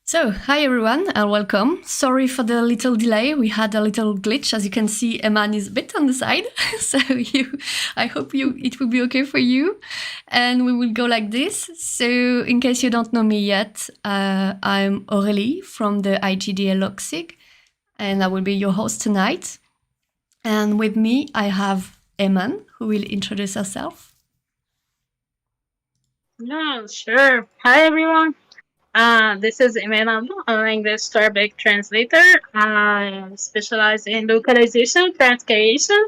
So, hi everyone and welcome. Sorry for the little delay. We had a little glitch. As you can see, Eman is a bit on the side. So I hope it will be okay for you. And we will go like this. So in case you don't know me yet, I'm Aurélie from the IGDA LocSIG, and I will be your host tonight. And with me, I have Eman, who will introduce herself. Yeah, sure. Hi, everyone. This is Eman Abdo. I'm an English to Arabic translator. I specialize in localization, transcreation,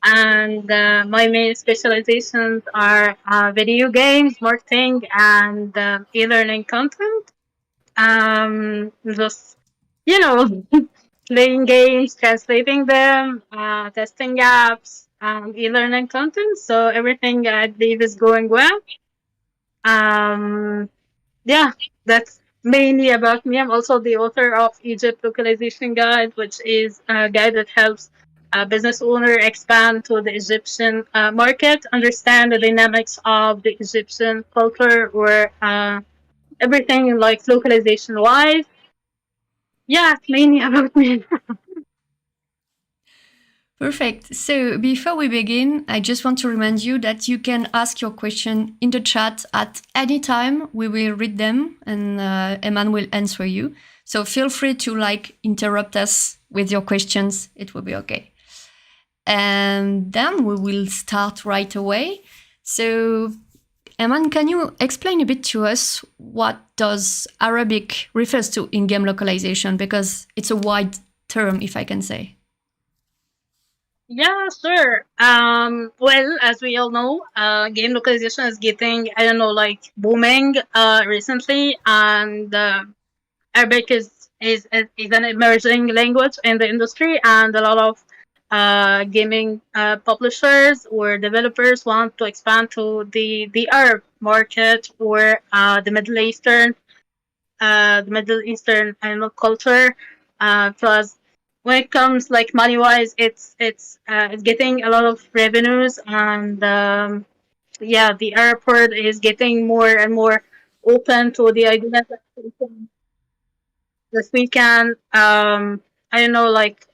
and my main specializations are video games, marketing, and e-learning content. Just, playing games, translating them, testing apps, e-learning content. So everything I believe is going well. Um, yeah, that's mainly about me. I'm also the author of Egypt Localization Guide, which is a guide that helps a business owner expand to the Egyptian market, understand the dynamics of the Egyptian culture, or everything like localization wise. Yeah, it's mainly about me. Perfect. So before we begin, I just want to remind you that you can ask your question in the chat at any time. We will read them and Eman will answer you. So feel free to interrupt us with your questions. It will be okay. And then we will start right away. So Eman, can you explain a bit to us what does Arabic refers to in game localization? Because it's a wide term, if I can say. Yeah, sure. Well, as we all know, game localization is getting, booming recently, and Arabic is an emerging language in the industry, and a lot of gaming publishers or developers want to expand to the Arab market or the Middle Eastern culture, because when it comes like money wise, it's getting a lot of revenues, and the Arab world is getting more and more open to the idea that we can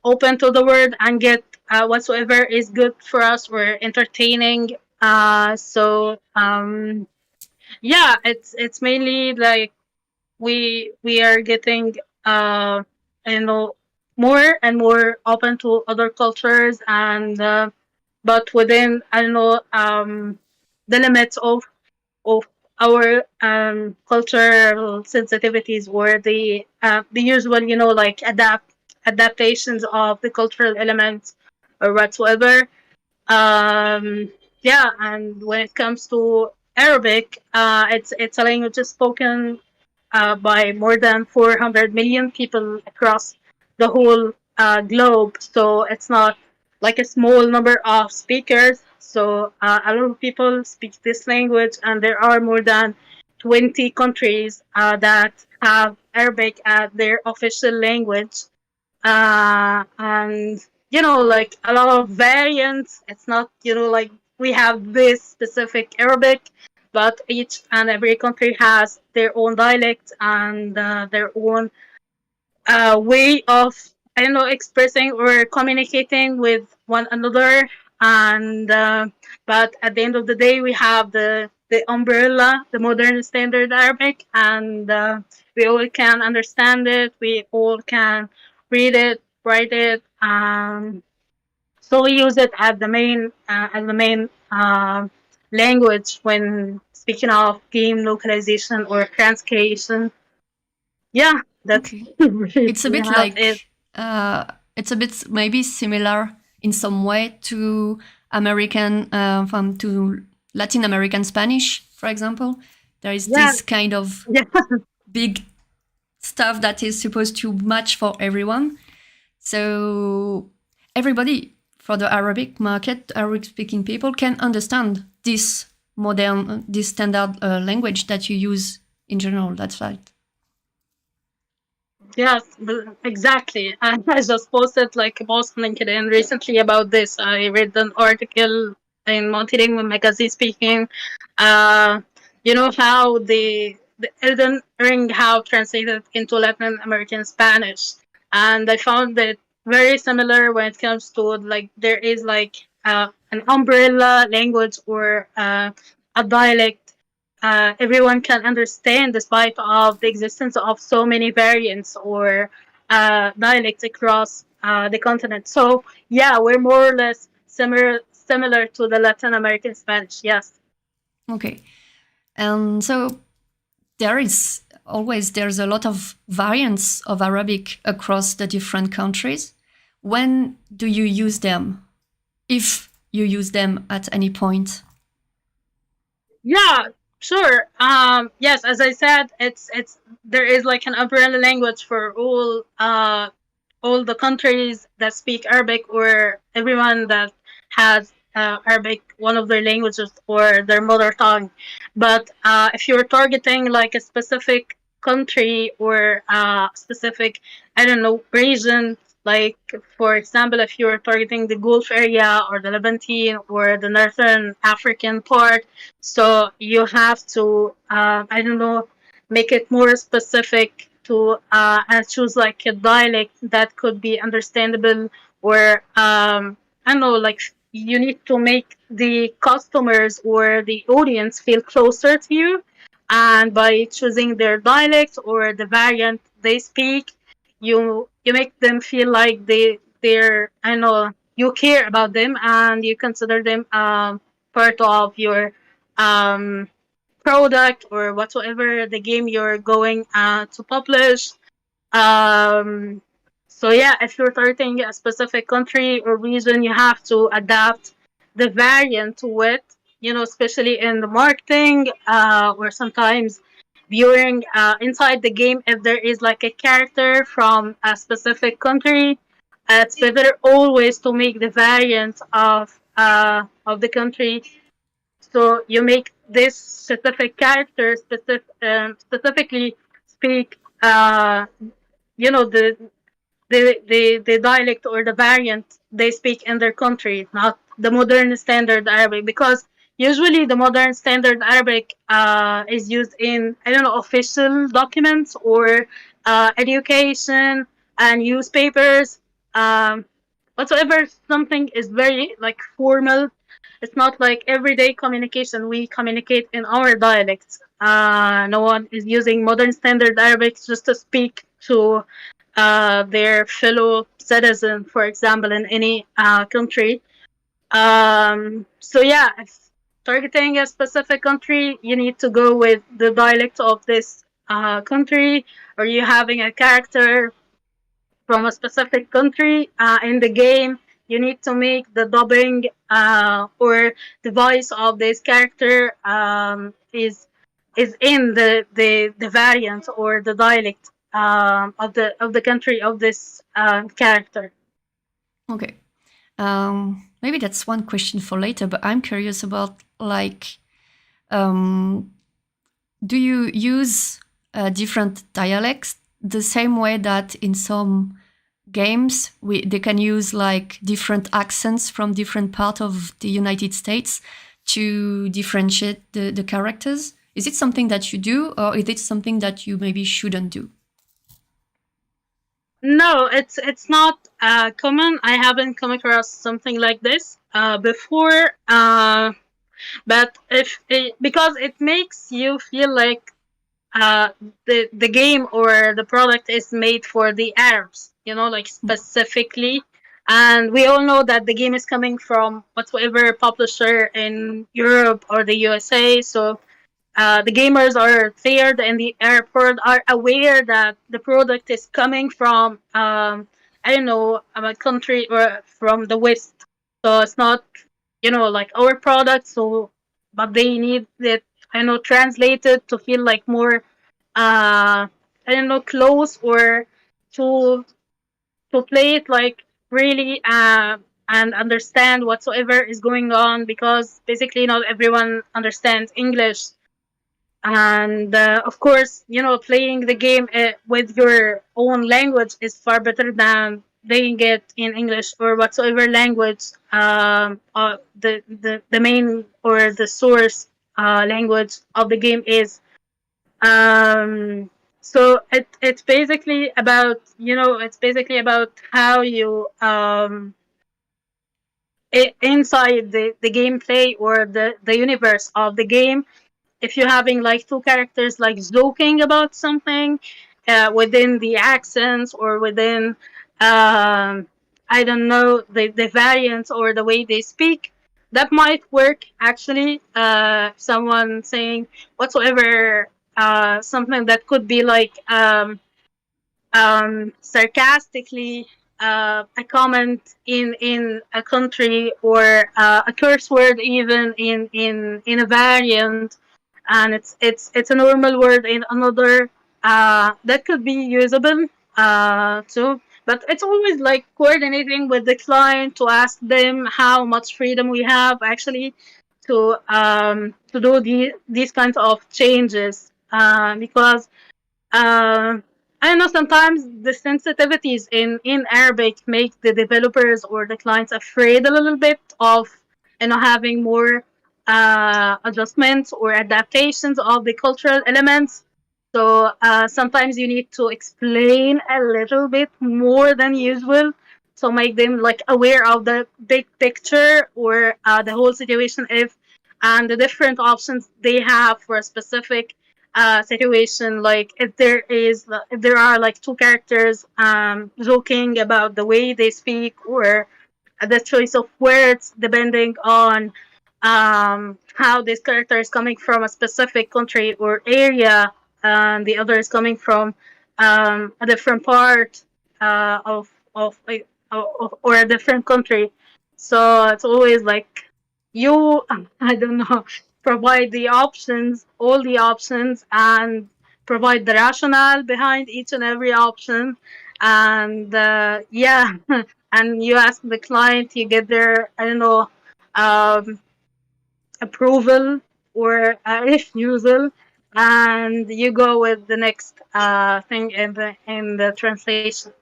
open to the world and get whatsoever is good for us or entertaining. It's mainly like we are getting you know more and more open to other cultures, and but within the limits of our cultural sensitivities, or the usual adaptations of the cultural elements or whatsoever. um and when it comes to Arabic, it's a language spoken by more than 400 million people across the whole globe. So it's not like a small number of speakers. So a lot of people speak this language, and there are more than 20 countries that have Arabic as their official language. And like a lot of variants. It's not like we have this specific Arabic, but each and every country has their own dialect and their own way of expressing or communicating with one another. And but at the end of the day, we have the umbrella, the modern standard Arabic, and we all can understand it. We all can read it, write it. So we use it as the main language when speaking of game localization or transcreation. Yeah, that's Okay. really It's a bit how it is. it's a bit maybe similar in some way to to Latin American Spanish, for example. There is Yeah, this kind of yeah, big stuff that is supposed to match for everyone. So everybody for the Arabic market, Arabic speaking people can understand this this standard language that you use in general. That's right. yes, exactly. I just posted like a post on LinkedIn recently about this. I read an article in Multilingual magazine speaking. Uh, you know how the Elden Ring how translated into Latin American Spanish, and I found it very similar when it comes to like there is like an umbrella language or a dialect everyone can understand despite of the existence of so many variants or dialects across the continent. So yeah, we're more or less similar to the Latin American Spanish. Yes. Okay. And so there's a lot of variants of Arabic across the different countries. When do you use them? If you use them at any point? Yeah, sure. Yes, as I said, it's there is like an umbrella language for all the countries that speak Arabic or everyone that has Arabic, one of their languages or their mother tongue. But if you're targeting like a specific country or specific, I don't know, region, like for example, if you're targeting the Gulf area or the Levantine or the Northern African part, so you have to, I don't know, make it more specific to and choose like a dialect that could be understandable or I don't know, like you need to make the customers or the audience feel closer to you, and by choosing their dialect or the variant they speak, you make them feel like they're I don't know, you care about them and you consider them part of your um product or whatsoever the game you're going to publish. Um, so yeah, if you're targeting a specific country or region, you have to adapt the variant to it. You know, especially in the marketing or sometimes viewing inside the game. If there is like a character from a specific country, it's better always to make the variant of the country, so you make this specific character specifically speak, you know, the dialect or the variant they speak in their country, not the modern standard Arabic. Because usually the modern standard Arabic is used in, I don't know, official documents or education and newspapers. Um, Whatsoever something is very like formal, it's not like everyday communication. We communicate in our dialects. No one is using modern standard Arabic just to speak to their fellow citizen, for example, in any country. So yeah, if targeting a specific country, you need to go with the dialect of this country, or you having a character from a specific country in the game, you need to make the dubbing or the voice of this character is in the variant or the dialect of the country of this character. Okay. Maybe that's one question for later, but I'm curious about like, do you use different dialects the same way that in some games they can use like different accents from different part of the United States to differentiate the characters? Is it something that you do, or is it something that you maybe shouldn't do? No, it's not common. I haven't come across something like this before. But if it, because it makes you feel like the game or the product is made for the Arabs, you know, like specifically. And we all know that the game is coming from whatsoever publisher in Europe or the USA. So the gamers are there and the airport are aware that the product is coming from I don't know, a country or from the West. So it's not, you know, like our product. So but they need it, I know, translated to feel like more I don't know, close, or to play it like really and understand whatsoever is going on, because basically not everyone understands English. And of course, you know, playing the game with your own language is far better than playing it in English or whatsoever language the main or the source language of the game is. So it's basically about, it's basically about how you inside the gameplay or the universe of the game, if you're having like two characters like joking about something within the accents or within I don't know, the variants or the way they speak, that might work actually. Someone saying whatsoever, something that could be like sarcastically a comment in a country, or a curse word even in a variant, and it's a normal word in another, that could be usable too. But it's always like coordinating with the client to ask them how much freedom we have actually to do these kinds of changes, because uh, I know sometimes the sensitivities in Arabic make the developers or the clients afraid a little bit of, having more adjustments or adaptations of the cultural elements. So sometimes you need to explain a little bit more than usual to make them like aware of the big picture, or the whole situation, if and the different options they have for a specific situation. Like if there are like two characters joking about the way they speak, or the choice of words depending on how this character is coming from a specific country or area, and the other is coming from a different part of like or a different country. So it's always like you I don't know, provide the options, all the options, and provide the rationale behind each and every option. And yeah, and you ask the client, you get their, I don't know, um, approval or refusal, and you go with the next thing in the translation.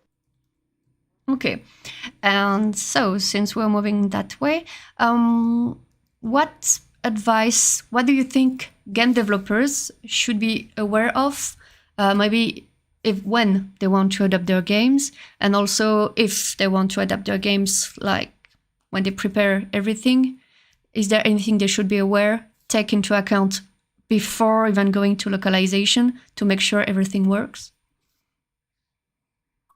Okay. And so, since we're moving that way, what advice, what do you think game developers should be aware of? Maybe if when they want to adapt their games, and also if they want to adapt their games, like when they prepare everything, is there anything they should be aware, take into account before even going to localization to make sure everything works?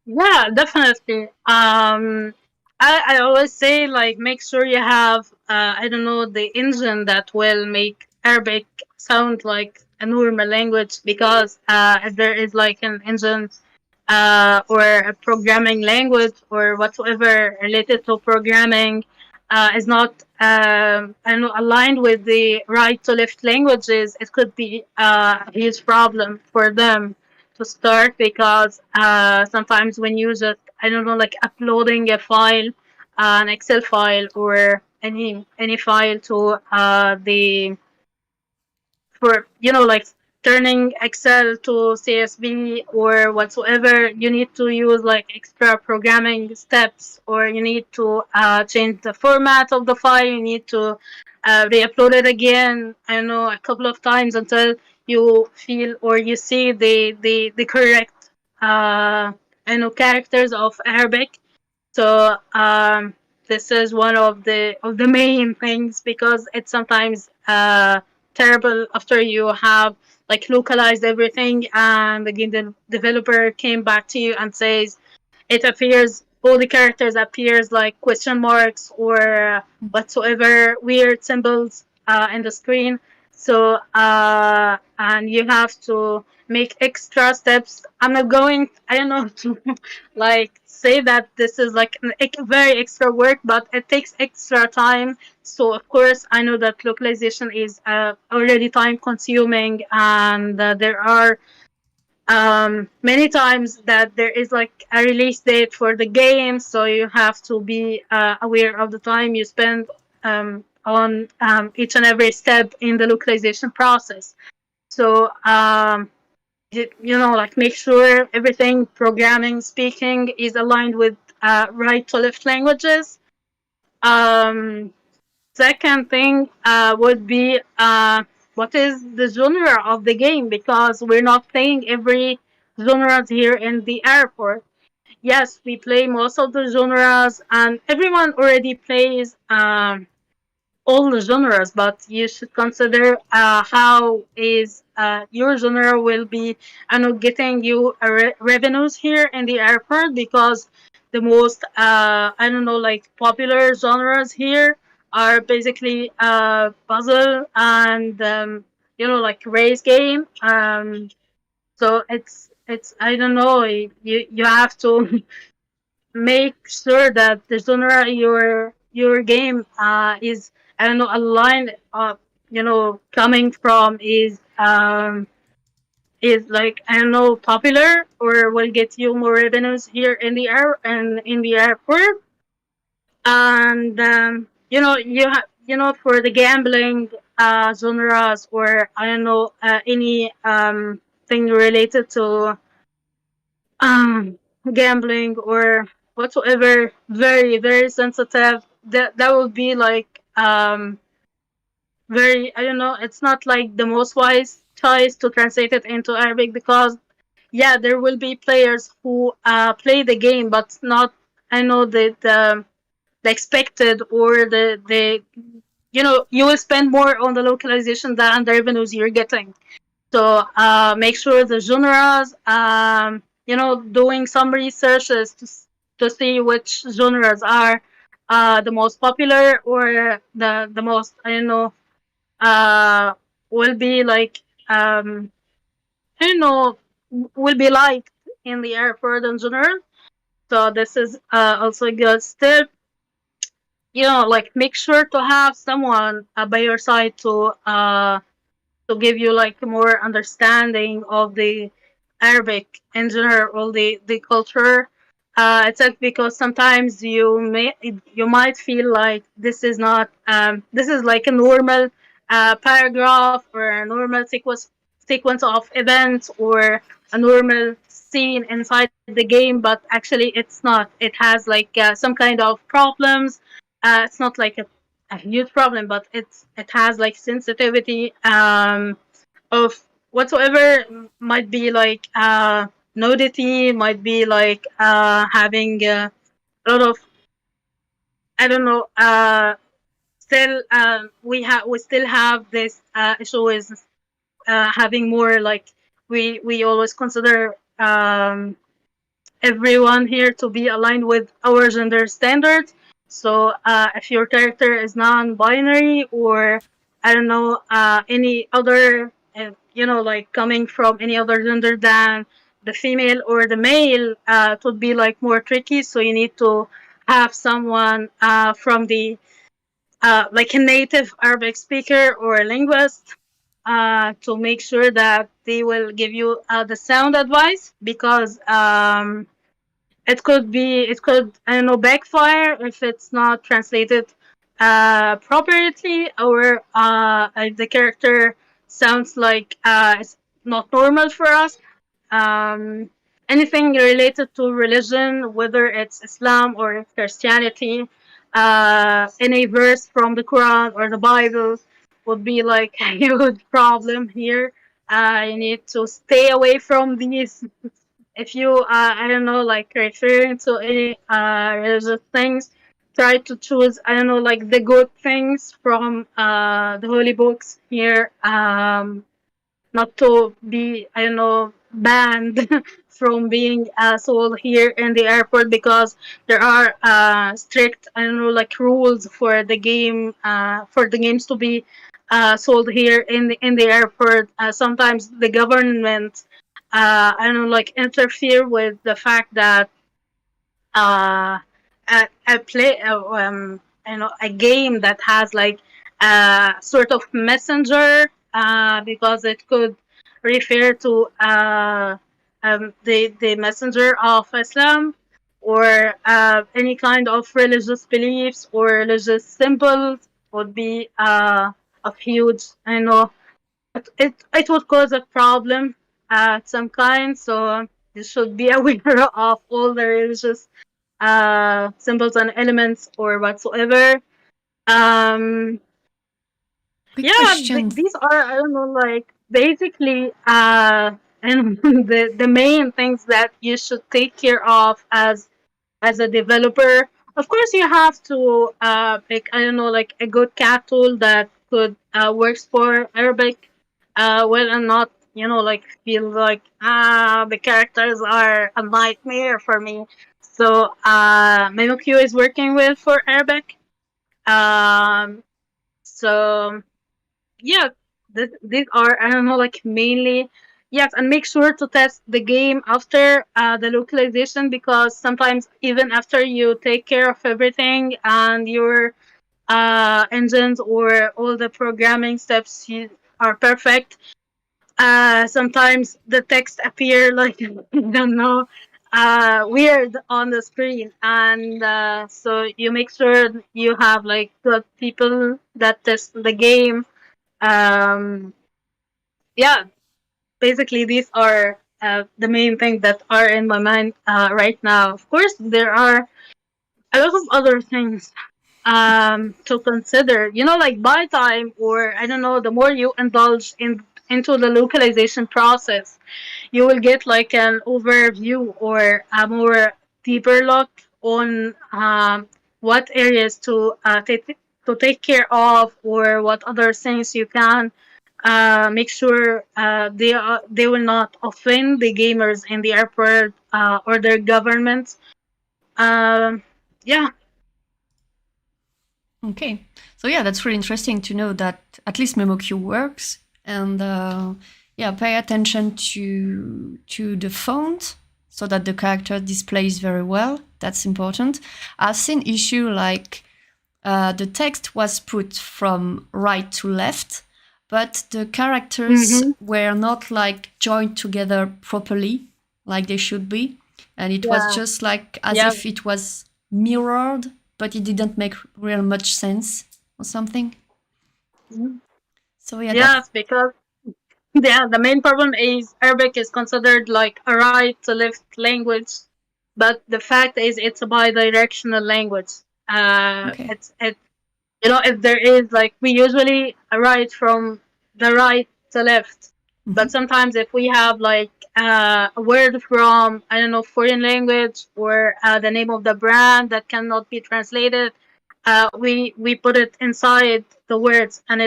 Yeah, definitely. I always say like make sure you have I don't know, the engine that will make Arabic sound like a normal language, because if there is like an engine or a programming language or whatsoever related to programming is not I don't know, aligned with the right to left languages, it could be a huge problem for them to start, because sometimes when you just, I don't know, like uploading a file, an Excel file or any file to the for like turning Excel to CSV or whatsoever, you need to use like extra programming steps, or you need to change the format of the file. You need to re-upload it again, I know, a couple of times until you feel or you see the correct characters of Arabic. So this is one of the main things, because it's sometimes terrible after you have like localized everything, and the developer came back to you and says it appears, all the characters appears like question marks or whatsoever weird symbols in the screen. So and you have to make extra steps. I'm not going, I don't know, to like say that this is like very extra work, but it takes extra time. So of course I know that localization is already time consuming, and there are many times that there is like a release date for the game, so you have to be aware of the time you spend on each and every step in the localization process. So like make sure everything programming speaking is aligned with right to left languages. um Second thing would be what is the genre of the game, because we're not playing every genres here in the airport. Yes, we play most of the genres, and everyone already plays all the genres, but you should consider how is your genre will be, getting you revenues here in the airport, because the most like popular genres here are basically puzzle and like race game. So it's I don't know, you have to make sure that the genre your game is aligned coming from is like popular, or will get you more revenues here in the air and in the airport. And for the gambling genres, or any thing related to um gambling or whatsoever, very very sensitive, that would be like very, it's not like the most wise choice to translate it into Arabic, because yeah, there will be players who play the game, but not the expected, or the you will spend more on the localization than the revenues you're getting. So make sure the genres, doing some researches to see which genres are the most popular, or the most, uh, will be like, I don't know, will be liked in the airport in general. So this is also a good step. Like make sure to have someone by your side to give you like more understanding of the Arabic in general, or the culture. It's like, because sometimes you might feel like this is not this is like a normal paragraph, or a normal sequence of events, or a normal scene inside the game, but actually it's not. It has like some kind of problems. It's not like a huge problem, but it has like sensitivity of whatsoever, might be like nudity, might be like having a lot of, I don't know, still we still have this issue with having more like, we always consider everyone here to be aligned with our gender standards. So if your character is non-binary, or I don't know, any other, like coming from any other gender than the female or the male, it would be like more tricky. So you need to have someone from the like a native Arabic speaker or a linguist to make sure that they will give you the sound advice, because it could, I don't know, backfire if it's not translated properly, or if the character sounds like it's not normal for us. um, Anything related to religion, whether it's Islam or Christianity, any verse from the Quran or the Bible would be like a huge problem here. You need to stay away from these. If you I don't know, like referring to any religious things, try to choose, I don't know, like the good things from the holy books here, not to be, I don't know, banned from being sold here in the airport, because there are strict, I don't know, like rules for the game, for the games to be sold here in the airport. Sometimes the government, I don't know, like interfere with the fact that uh, a play, a game that has like a sort of messenger, because it could refer to the messenger of Islam, or any kind of religious beliefs or religious symbols, would be of huge, I know, it would cause a problem some kind. So you should be aware of all the religious symbols and elements or whatsoever. Um, Quick Yeah, question. these are, I don't know, like basically and the main things that you should take care of as a developer. Of course, you have to pick, I don't know, like a good cat tool that could works for Arabic well, and not, you know, like feel like the characters are a nightmare for me. So MemoQ is working with for Arabic. Um, so yeah, these are, I don't know, like mainly, yes. And make sure to test the game after the localization, because sometimes even after you take care of everything and your engines or all the programming steps are perfect, sometimes the text appear like I don't know, weird on the screen. And so you make sure you have like good people that test the game. um yeah, basically these are the main things that are in my mind right now. Of course, there are a lot of other things to consider. You know, like by time, or I don't know, the more you indulge into the localization process, you will get like an overview or a more deeper look on what areas to take care of, or what other things you can make sure they will not offend the gamers in the airport or their government. Um, yeah. Okay. So yeah, that's really interesting to know that at least MemoQ works, and yeah, pay attention to the font so that the character displays very well. That's important. I've seen issue like the text was put from right to left, but the characters Mm-hmm. were not like joined together properly like they should be, and it was Yeah. just like as Yeah. if it was mirrored, but it didn't make real much sense or something. Mhm. So yeah, that Yes, because yeah, the main problem is Arabic is considered like a right to left language, but the fact is it's a bi-directional language. okay. It's you know, if there is like, we usually write from the right to left, Mm-hmm. but sometimes if we have like a word from, I don't know, foreign language, or the name of the brand that cannot be translated, we put it inside the words, and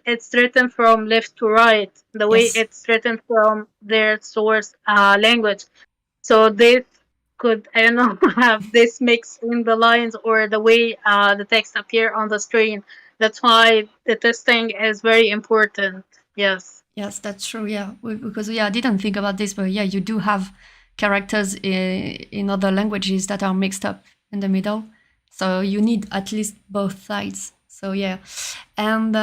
it's written from left to right, the way Yes. it's written from their source language. So this could, I don't know, have this mix in the lines or the way the text appear on the screen. That's why the testing is very important. Yes. Yes, that's true. Yeah, because yeah, I didn't think about this, but yeah, you do have characters in other languages that are mixed up in the middle, so you need at least both sides. So yeah, and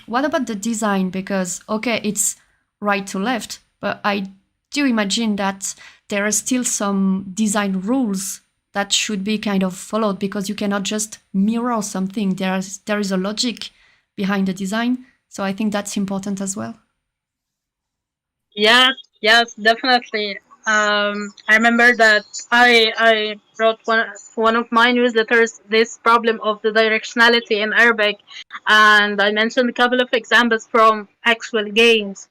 what about the design? Because okay, it's right to left, but I do imagine that there are still some design rules that should be kind of followed, because you cannot just mirror something. There is a logic behind the design, so I think that's important as well. Yes, yes, definitely. I remember that I wrote one of my newsletters this problem of the directionality in Arabic, and I mentioned a couple of examples from actual games.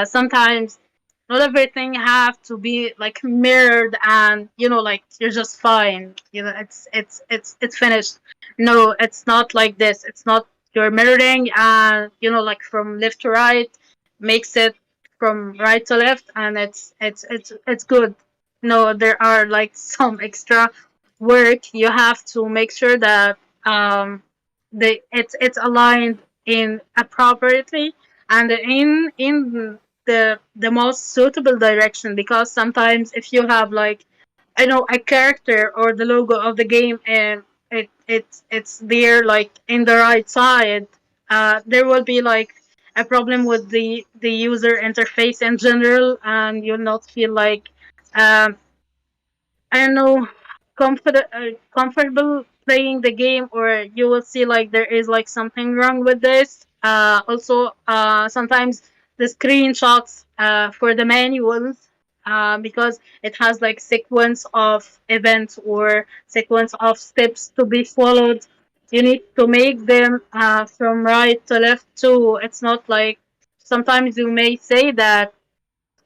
Sometimes not everything have to be like mirrored, and you know, like you're just fine. You know, it's finished. No, it's not like this. It's not, you're mirroring, and you know, like from left to right makes it from right to left, and it's good. No, there are like some extra work. You have to make sure that it's aligned in appropriately, and in the most suitable direction. Because sometimes if you have like, I know, a character or the logo of the game, and it's there like in the right side, there will be like a problem with the user interface in general, and you'll not feel like um I don't know, comfortable playing the game, or you will see like there is like something wrong with this. Also, sometimes the screenshots for the manuals, because it has like sequence of events or sequence of steps to be followed. you need to make them from right to left too. It's not like sometimes you may say that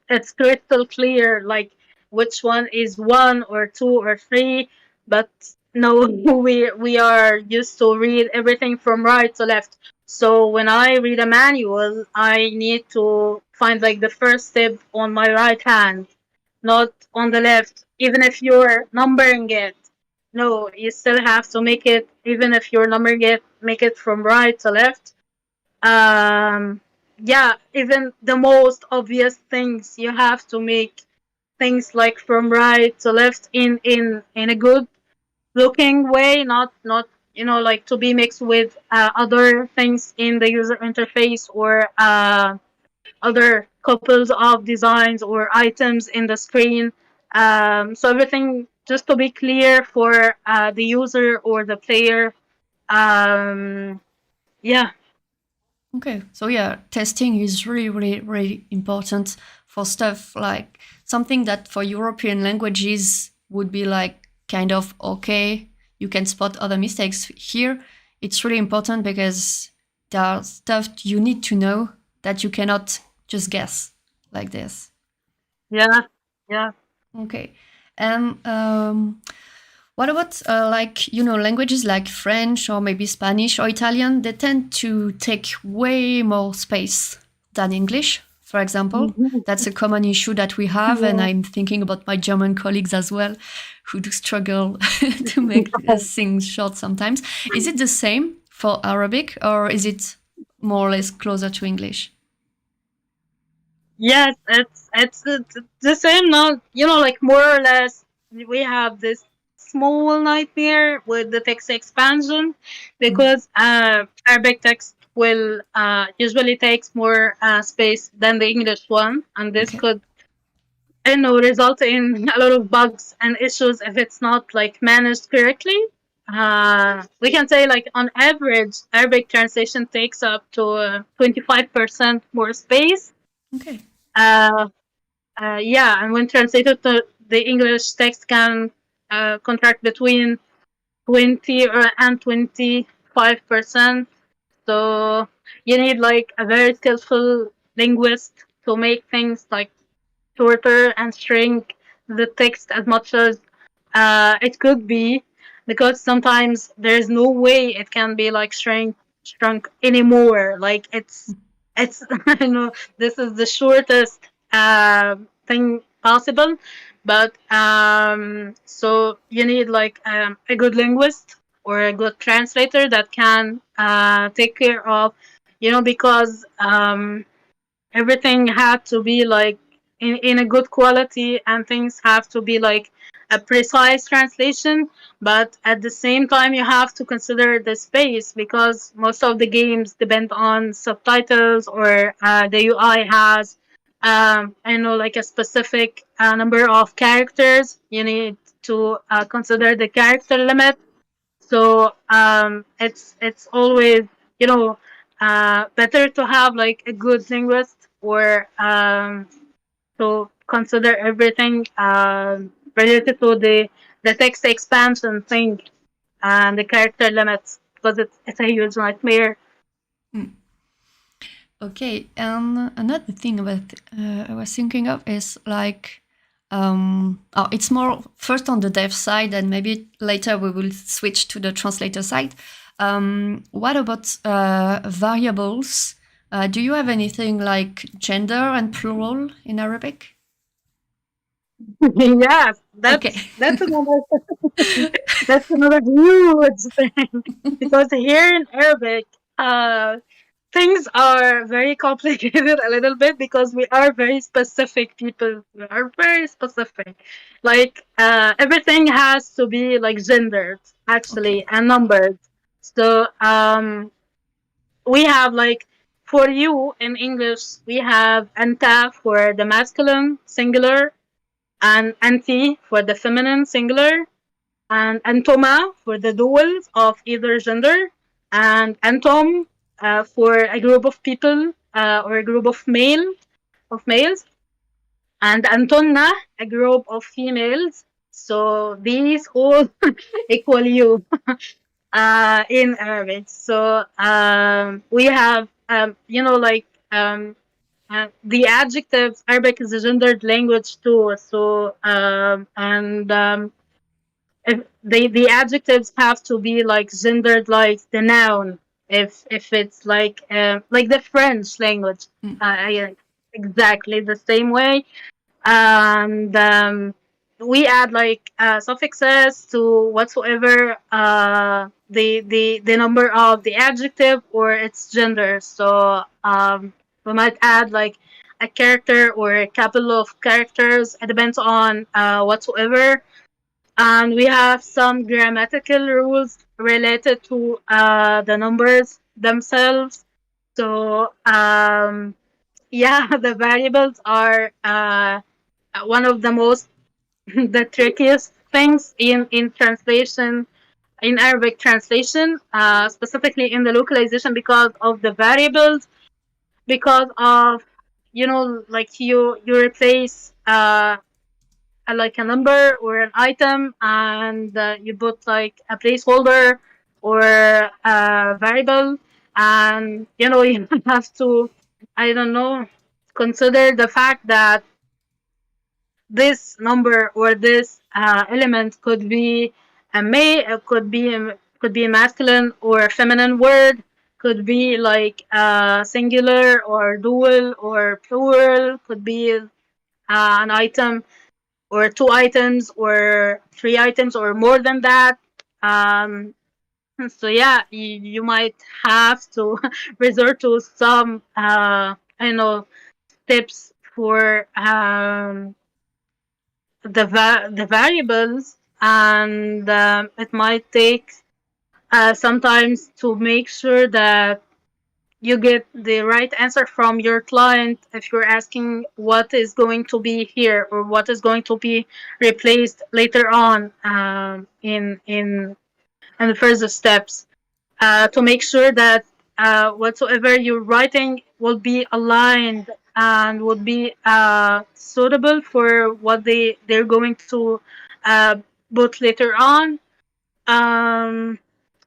it's crystal clear, like which one is one or two or three, but no, we are used to read everything from right to left. So when I read a manual, I need to find like the first step on my right hand, not on the left. Even if you're numbering it, no, you still have to make it. Even if you're numbering it, make it from right to left. um yeah, even the most obvious things you have to make things like from right to left in a good looking way, not like to be mixed with other things in the user interface, or other couples of designs or items in the screen. So everything just to be clear for the user or the player. um yeah. Okay, so yeah, testing is really, really, really important for stuff like something that for European languages would be like kind of okay, you can spot other mistakes. Here, it's really important because there are stuff you need to know that you cannot just guess like this. Yeah. Yeah. Okay, and what about like languages like French or maybe Spanish or Italian? They tend to take way more space than English, for example. Mhm. That's a common issue that we have, and Yeah. I'm thinking about my German colleagues as well, who do struggle to make things short sometimes. Is it the same for Arabic, or is it more or less closer to English? Yes, it's the same. Not like more or less. We have this small nightmare with the text expansion, Mm. because Arabic text will usually takes more space than the English one, and this Okay. could result in a lot of bugs and issues if it's not like managed correctly. We can say like on average, Arabic translation takes up to 25% more space. Okay. Uh, yeah, and when translated to the English text can contract between 20 and 25%. So you need like a very skillful linguist to make things like shorter and shrink the text as much as it could be, because sometimes there's no way it can be like shrunk anymore. Like it's I know this is the shortest thing possible, but so you need like a good linguist or a good translator that can take care of, because everything had to be like in a good quality, and things have to be like a precise translation, but at the same time you have to consider the space, because most of the games depend on subtitles, or the UI has like a specific number of characters. You need to consider the character limit. So it's always you know better to have like a good linguist, or to consider everything related to the text expansion thing and the character limits, because it's a huge nightmare. Mm. Okay, and another thing that I was thinking of is like, it's more first on the dev side, and maybe later we will switch to the translator side. What about variables? Do you have anything like gender and plural in Arabic? Yes, Okay. that's another that's another huge thing, because here in Arabic, uh, things are very complicated a little bit, because we are very specific people. We are very specific. Like everything has to be like gendered Okay. actually and numbered. So we have like, for you in English we have anta for the masculine singular, and anti for the feminine singular, and antoma for the duals of either gender, and antom for a group of people, or a group of males, and antonna a group of females. So these all equal you. in Arabic. So we have, the adjectives. Arabic is a gendered language too. So if the adjectives have to be like gendered, like the noun. If it's like the French language, exactly the same way. And we add like suffixes to whatsoever the number of the adjective or its gender. So we might add like a character or a couple of characters. It depends on whatsoever. And we have some grammatical rules related to the numbers themselves. So yeah, the variables are one of the most the trickiest things in translation, in Arabic translation, specifically in the localization, because of the variables, because of, like you replace like a number or an item, and you put like a placeholder or a variable, and you have to, I don't know, consider the fact that this number or this element could be could be a masculine or a feminine word, could be like singular or dual or plural, could be an item or two items or three items or more than that. Um, so yeah, you might have to resort to some I know tips for the variables, and it might take sometimes to make sure that you get the right answer from your client if you're asking what is going to be here or what is going to be replaced later on in the further steps, to make sure that whatsoever you're writing will be aligned and would be suitable for what they're going to uh, put later on. Um,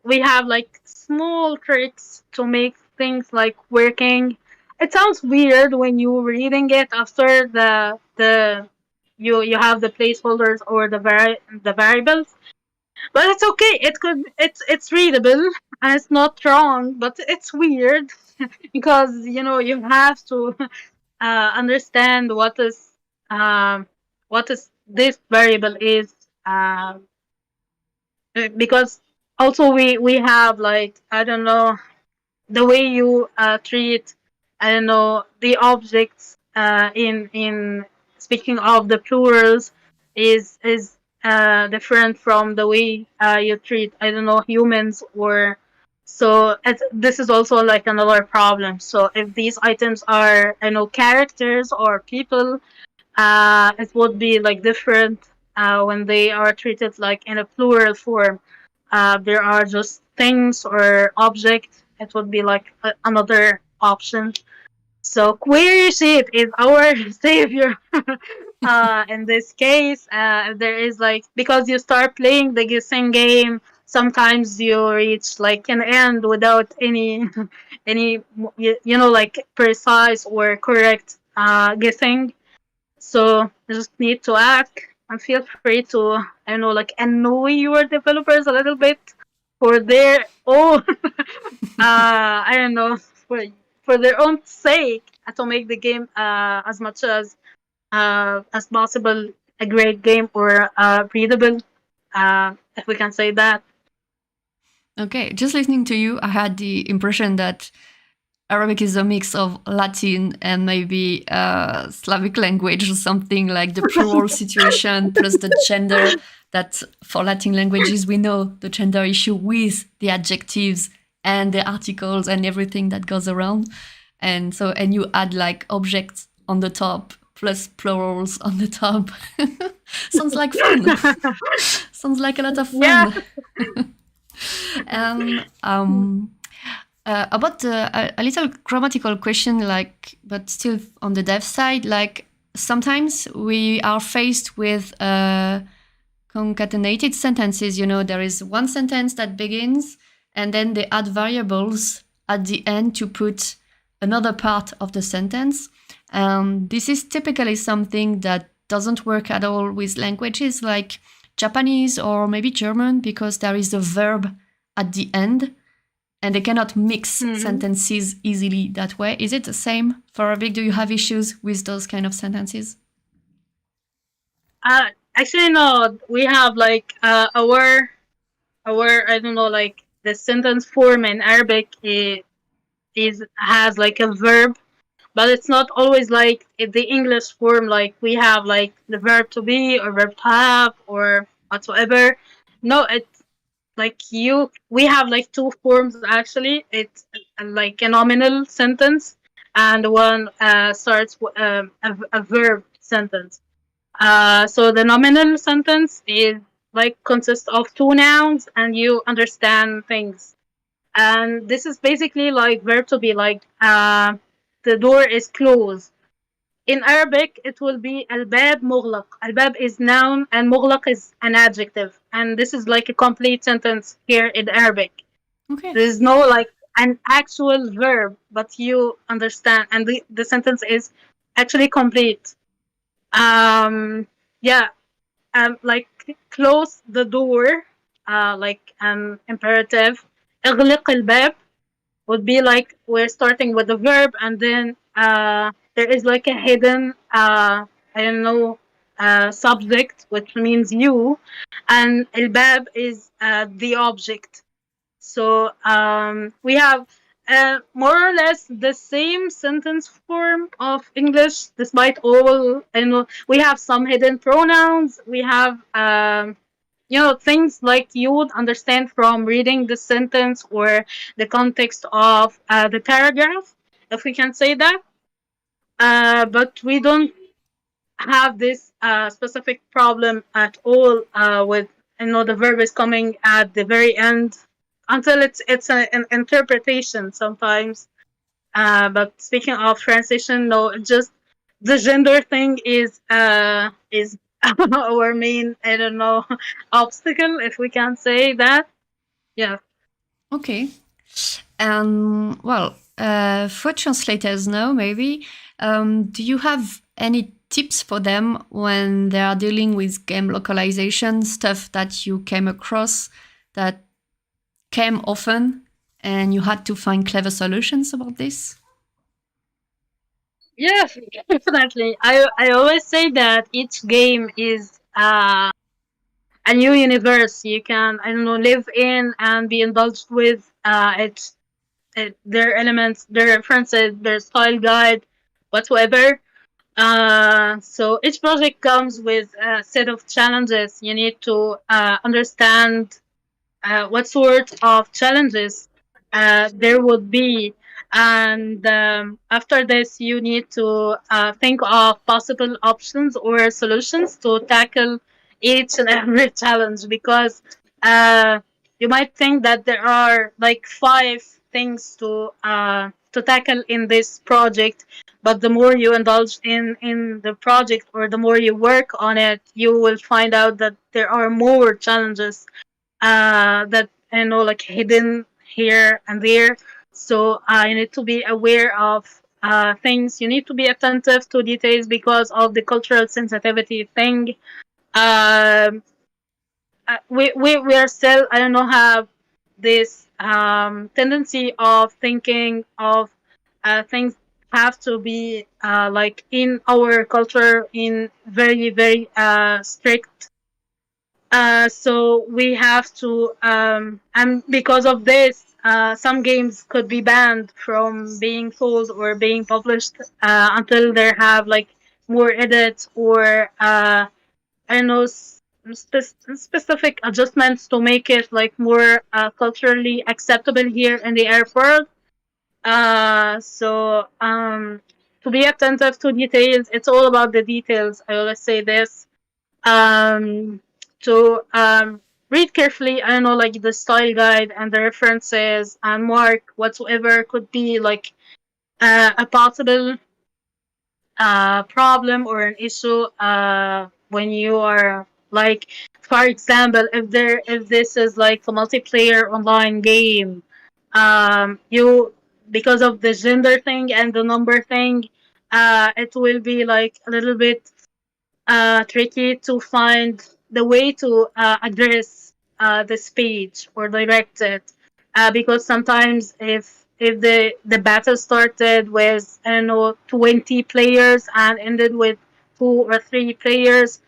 we have like small tricks to make things like working. It sounds weird when you're reading it after you have the placeholders or the variables, but it's okay. It's readable and it's not wrong, but it's weird because you have to understand what is this variable is, because also we have like, I don't know, the way you treat, I don't know, the objects in speaking of the plurals is different from the way you treat, I don't know, humans. Or so this is also like another problem. So if these items are, I know, characters or people, it would be like different when they are treated like in a plural form. There are just things or objects. It would be like another option. So query sheet is our savior in this case. There is like, because you start playing the guessing game, sometimes you reach like an end without any any like precise or correct guessing. So you just need to ask and feel free to, I know, like annoy your developers a little bit for their own, I don't know, for their own sake, to make the game as much as possible a great game or readable, if we can say that. Okay, just listening to you, I had the impression that Arabic is a mix of Latin and maybe Slavic language or something, like the plural situation plus the gender. That for Latin languages, we know the gender issue with the adjectives and the articles and everything that goes around. And you add like objects on the top plus plurals on the top. Sounds like fun. Sounds like a lot of fun. Yeah. And about a little grammatical question, like, but still on the dev side, like sometimes we are faced with concatenated sentences, you know, there is one sentence that begins and then they add variables at the end to put another part of the sentence. This is typically something that doesn't work at all with languages like Japanese or maybe German, because there is a verb at the end and they cannot mix sentences easily that way. Is it the same for Arabic? Do you have issues with those kind of sentences? Actually, no. We have like our I don't know, like the sentence form in Arabic has like a verb, but it's not always like the English form. Like we have like the verb to be or verb to have or whatsoever. No, it's like we have like two forms actually. It's like a nominal sentence and one starts with a verb sentence. So the nominal sentence is like consists of two nouns and you understand things. And this is basically like verb to be, like the door is closed. In Arabic, it will be al-bab mughlaq. Al-bab is noun and mughlaq is an adjective. And this is like a complete sentence here in Arabic. Okay. There is no like an actual verb, but you understand. And the sentence is actually complete. Yeah, like close the door, like an imperative. اغلق الباب would be like we're starting with the verb and then there is like a hidden I don't know subject which means you, and الباب is the object. So we have more or less the same sentence form of English, despite all. And we have some hidden pronouns. We have things like you would understand from reading the sentence or the context of the paragraph, if we can say that. But we don't have this specific problem at all with the verb is coming at the very end until it's an interpretation sometimes. But speaking of transition, no, just the gender thing is our main, I don't know, obstacle, if we can say that. Yeah. Okay. Well, for translators now, maybe, do you have any tips for them when they are dealing with game localization, stuff that you came across that came often and you had to find clever solutions about this? Yes, definitely. I always say that each game is a new universe you can, I don't know, live in and be indulged with. Their elements, their references, their style guide, whatsoever. So each project comes with a set of challenges. You need to understand what sort of challenges there would be. And after this, you need to think of possible options or solutions to tackle each and every challenge, because you might think that there are like 5 things to tackle in this project, but the more you indulge in the project or the more you work on it, you will find out that there are more challenges that like hidden here and there. So you need to be aware of things. You need to be attentive to details because of the cultural sensitivity thing. We are still, I don't know, have this tendency of thinking of things have to be like in our culture in very very strict. So we have to, and because of this, some games could be banned from being sold or being published until they have like more edits or I don't know, specific adjustments to make it like more culturally acceptable here in the Arab world. So to be attentive to details, it's all about the details. I always say this. To read carefully, I don't know, like the style guide and the references and mark whatsoever could be like a possible problem or an issue when you are Like, for example, if this is like a multiplayer online game, you, because of the gender thing and the number thing, it will be like a little bit tricky to find the way to address the speech or direct it, because sometimes if the battle started with, I don't know, 20 players and ended with 2 or 3 players,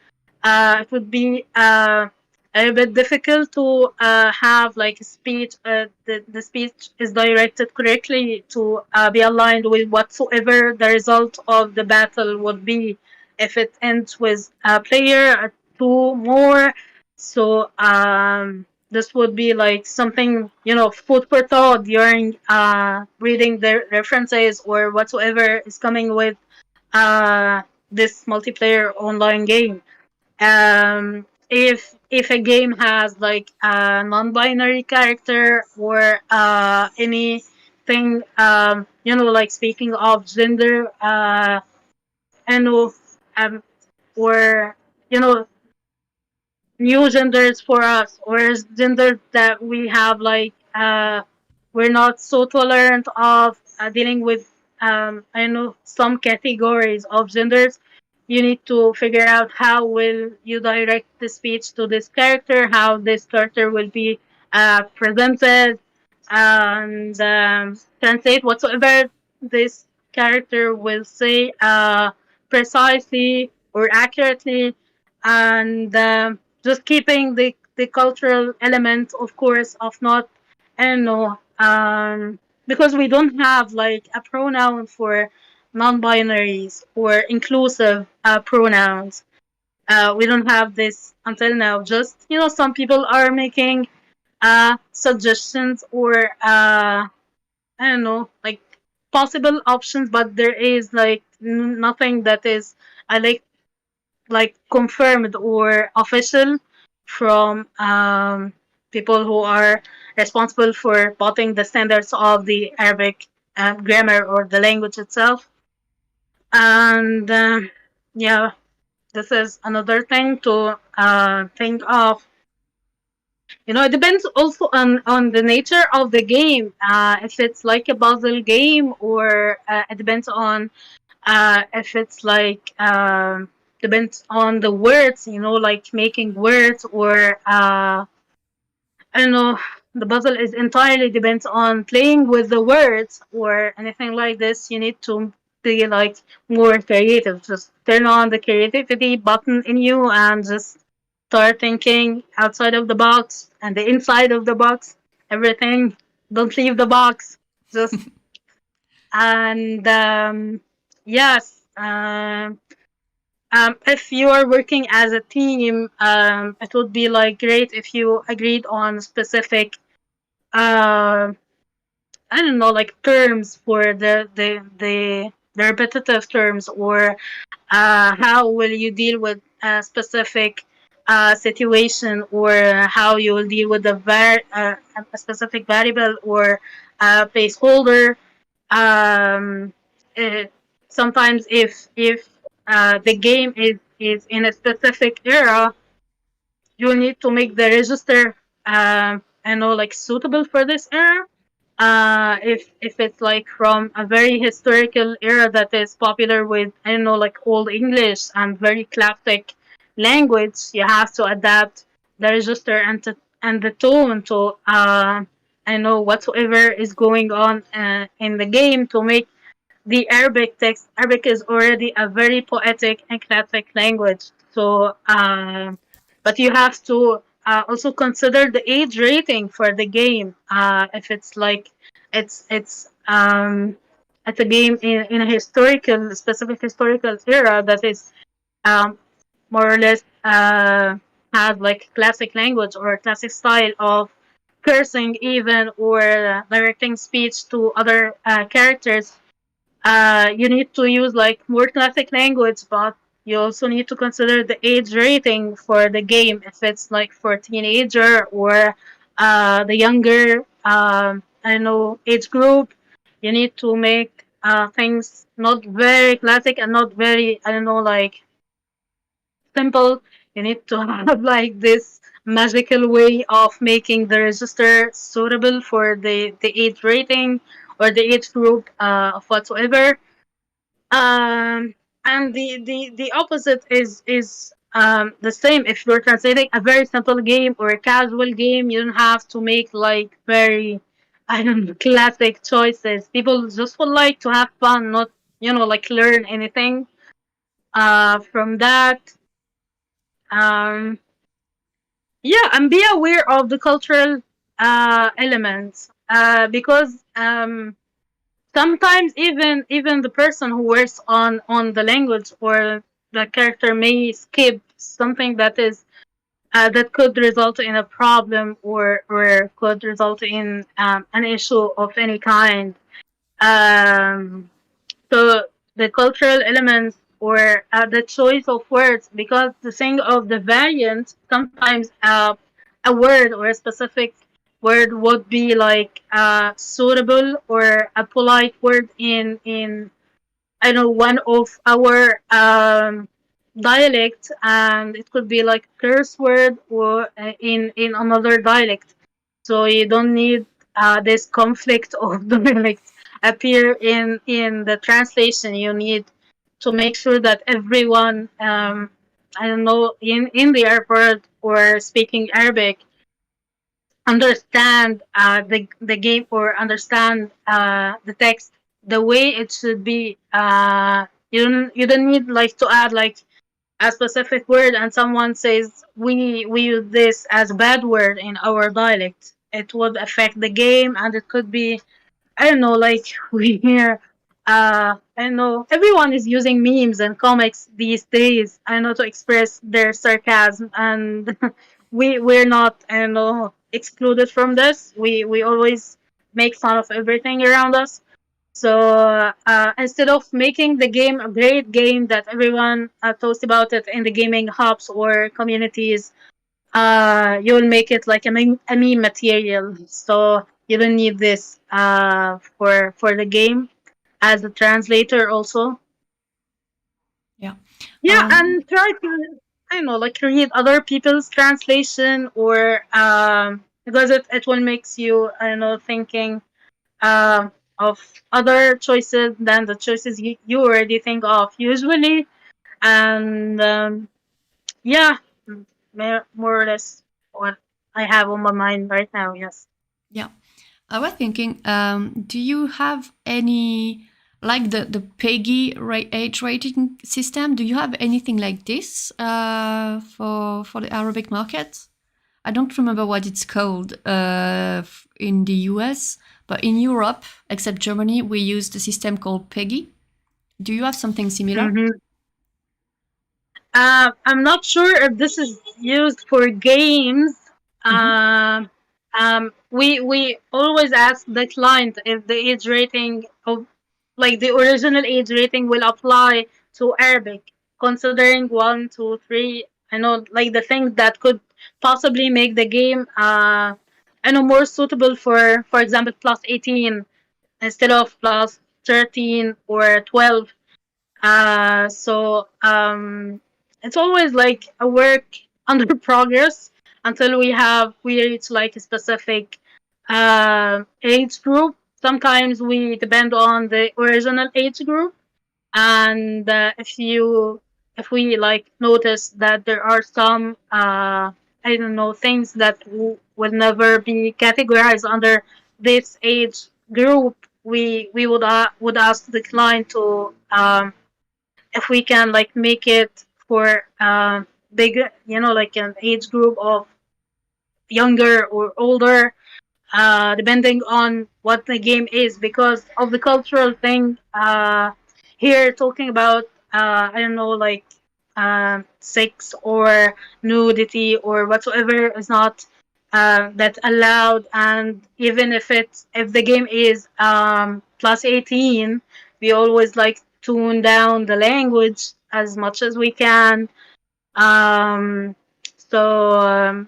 it would be a little bit difficult to have like a speech. The speech is directed correctly to be aligned with whatsoever the result of the battle would be. If it ends with a player or 2 more, so this would be like something, food for thought during reading the references or whatsoever is coming with uh, this multiplayer online game. If a game has like a non-binary character or anything, like speaking of gender, and or new genders for us, or genders that we have like we're not so tolerant of dealing with, I know, some categories of genders. You need to figure out how will you direct the speech to this character, how this character will be presented, and translate whatsoever this character will say precisely or accurately, and just keeping the cultural element, of course, of not, I don't know, because we don't have like a pronoun for non-binaries or inclusive pronouns. We don't have this until now. Just, some people are making suggestions or I don't know, like possible options, but there is like nothing that is I like confirmed or official from people who are responsible for plotting the standards of the Arabic grammar or the language itself. And yeah, this is another thing to think of. It depends also on the nature of the game. If it's like a puzzle game, or it depends on if it's like depends on the words, like making words, or I don't know, the puzzle is entirely depends on playing with the words or anything like this. You need to be like more creative. Just turn on the creativity button in you and just start thinking outside of the box and the inside of the box. Everything. Don't leave the box. Just and yes. If you are working as a team, it would be like great if you agreed on specific, I don't know, like terms for the repetitive terms, or how will you deal with a specific situation, or how you will deal with a specific variable or placeholder. Um, uh, Sometimes if the game is in a specific era, you need to make the register like suitable for this era. If it's like from a very historical era that is popular with, I don't know, like old English and very classic language, you have to adapt the register and the tone to I know whatsoever is going on in the game to make the Arabic text. Arabic is already a very poetic and classic language. So, but you have to also consider the age rating for the game. If it's like it's a game in a specific historical era that is um, more or less has like classic language or classic style of cursing even, or directing speech to other characters. You need to use like more classic language, but you also need to consider the age rating for the game. If it's like for teenager or the younger, I don't know, age group, you need to make things not very classic and not very, I don't know, like simple. You need to have like this magical way of making the register suitable for the age rating or the age group of whatsoever. Um, and the opposite is the same. If you're translating a very simple game or a casual game, you don't have to make like very, I don't know, classic choices. People just would like to have fun, not like learn anything from that. Um, yeah, and be aware of the cultural elements because sometimes even the person who works on the language or the character may skip something that is that could result in a problem or could result in an issue of any kind. Um, so the cultural elements or the choice of words, because the thing of the variant, sometimes a word or a specific word would be like suitable or a polite word in I know one of our dialect, and it could be like curse word or in another dialect. So you don't need this conflict of dialects appear in the translation. You need to make sure that everyone, I don't know, in the airport or speaking Arabic, understand the game or understand the text the way it should be. You don't need like to add like a specific word and someone says we use this as a bad word in our dialect. It would affect the game, and it could be, I don't know, like we hear, I don't know, everyone is using memes and comics these days, I know, to express their sarcasm, and we're not, I don't know, excluded from this. We always make fun of everything around us. So instead of making the game a great game that everyone talks about it in the gaming hubs or communities, you'll make it like a meme material. So you don't need this for the game as a translator also. Yeah. Yeah, and try to, I don't know, like read other people's translation or because it will makes you, I don't know, thinking of other choices than the choices you already think of usually. And yeah, more or less what I have on my mind right now. Yes. Yeah. I was thinking, do you have any, like the PEGI age rating system? Do you have anything like this for the Arabic market? I don't remember what it's called in the US, but in Europe, except Germany, we use the system called PEGI. Do you have something similar? Mm-hmm. I'm not sure if this is used for games. Mm-hmm. We always ask the client if the age rating of like the original age rating will apply to Arabic, considering 1, 2, 3. I know like the things that could possibly make the game I know more suitable for example +18 instead of +13 or 12. So it's always like a work under progress until we reach like a specific age group. Sometimes we depend on the original age group, and if we like notice that there are some I don't know things that will never be categorized under this age group, we would ask the client to if we can like make it for bigger, like an age group of younger or older, depending on what the game is, because of the cultural thing. Here, talking about I don't know, like sex or nudity or whatsoever is not that allowed, and even if the game is +18, we always like tune down the language as much as we can. Um, so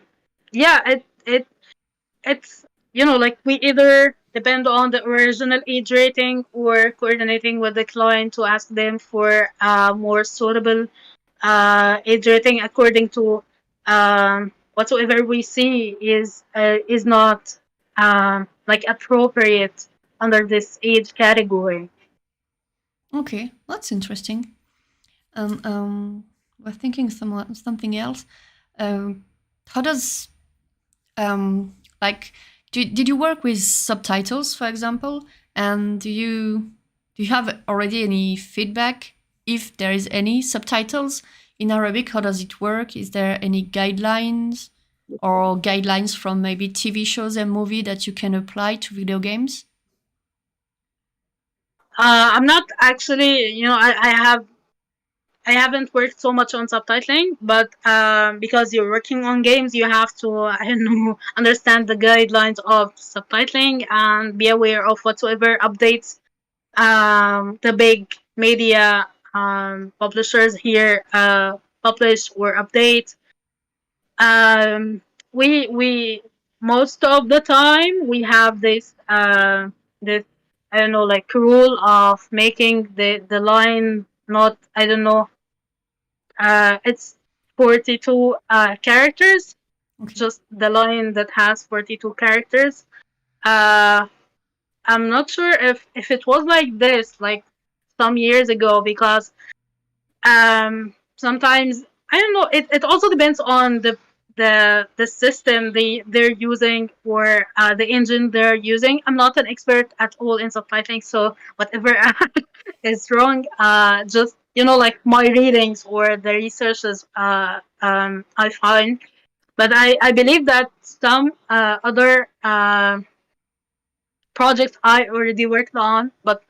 yeah, it's like we either depend on the original age rating or coordinating with the client to ask them for more suitable age rating according to whatsoever we see is not like appropriate under this age category. Okay, that's interesting. We're thinking something else. How does like did you work with subtitles, for example? And do you have already any feedback if there is any subtitles in Arabic? How does it work? Is there any guidelines or guidelines from maybe TV shows and movie that you can apply to video games? I'm not actually, I haven't worked so much on subtitling, but because you're working on games, you have to, I don't know, understand the guidelines of subtitling and be aware of whatsoever updates the big media publishers here publish or update. Um, we most of the time we have this I don't know, like, rule of making the line not, I don't know, it's 42 characters, Okay. just the line that has 42 characters. uh I'm not sure if it was like this like some years ago, because sometimes, I don't know, it also depends on the system they're using, or the engine they're using. I'm not an expert at all in subtitling, so whatever is wrong, just, like, my readings or the researches I find. But I believe that some other projects I already worked on, but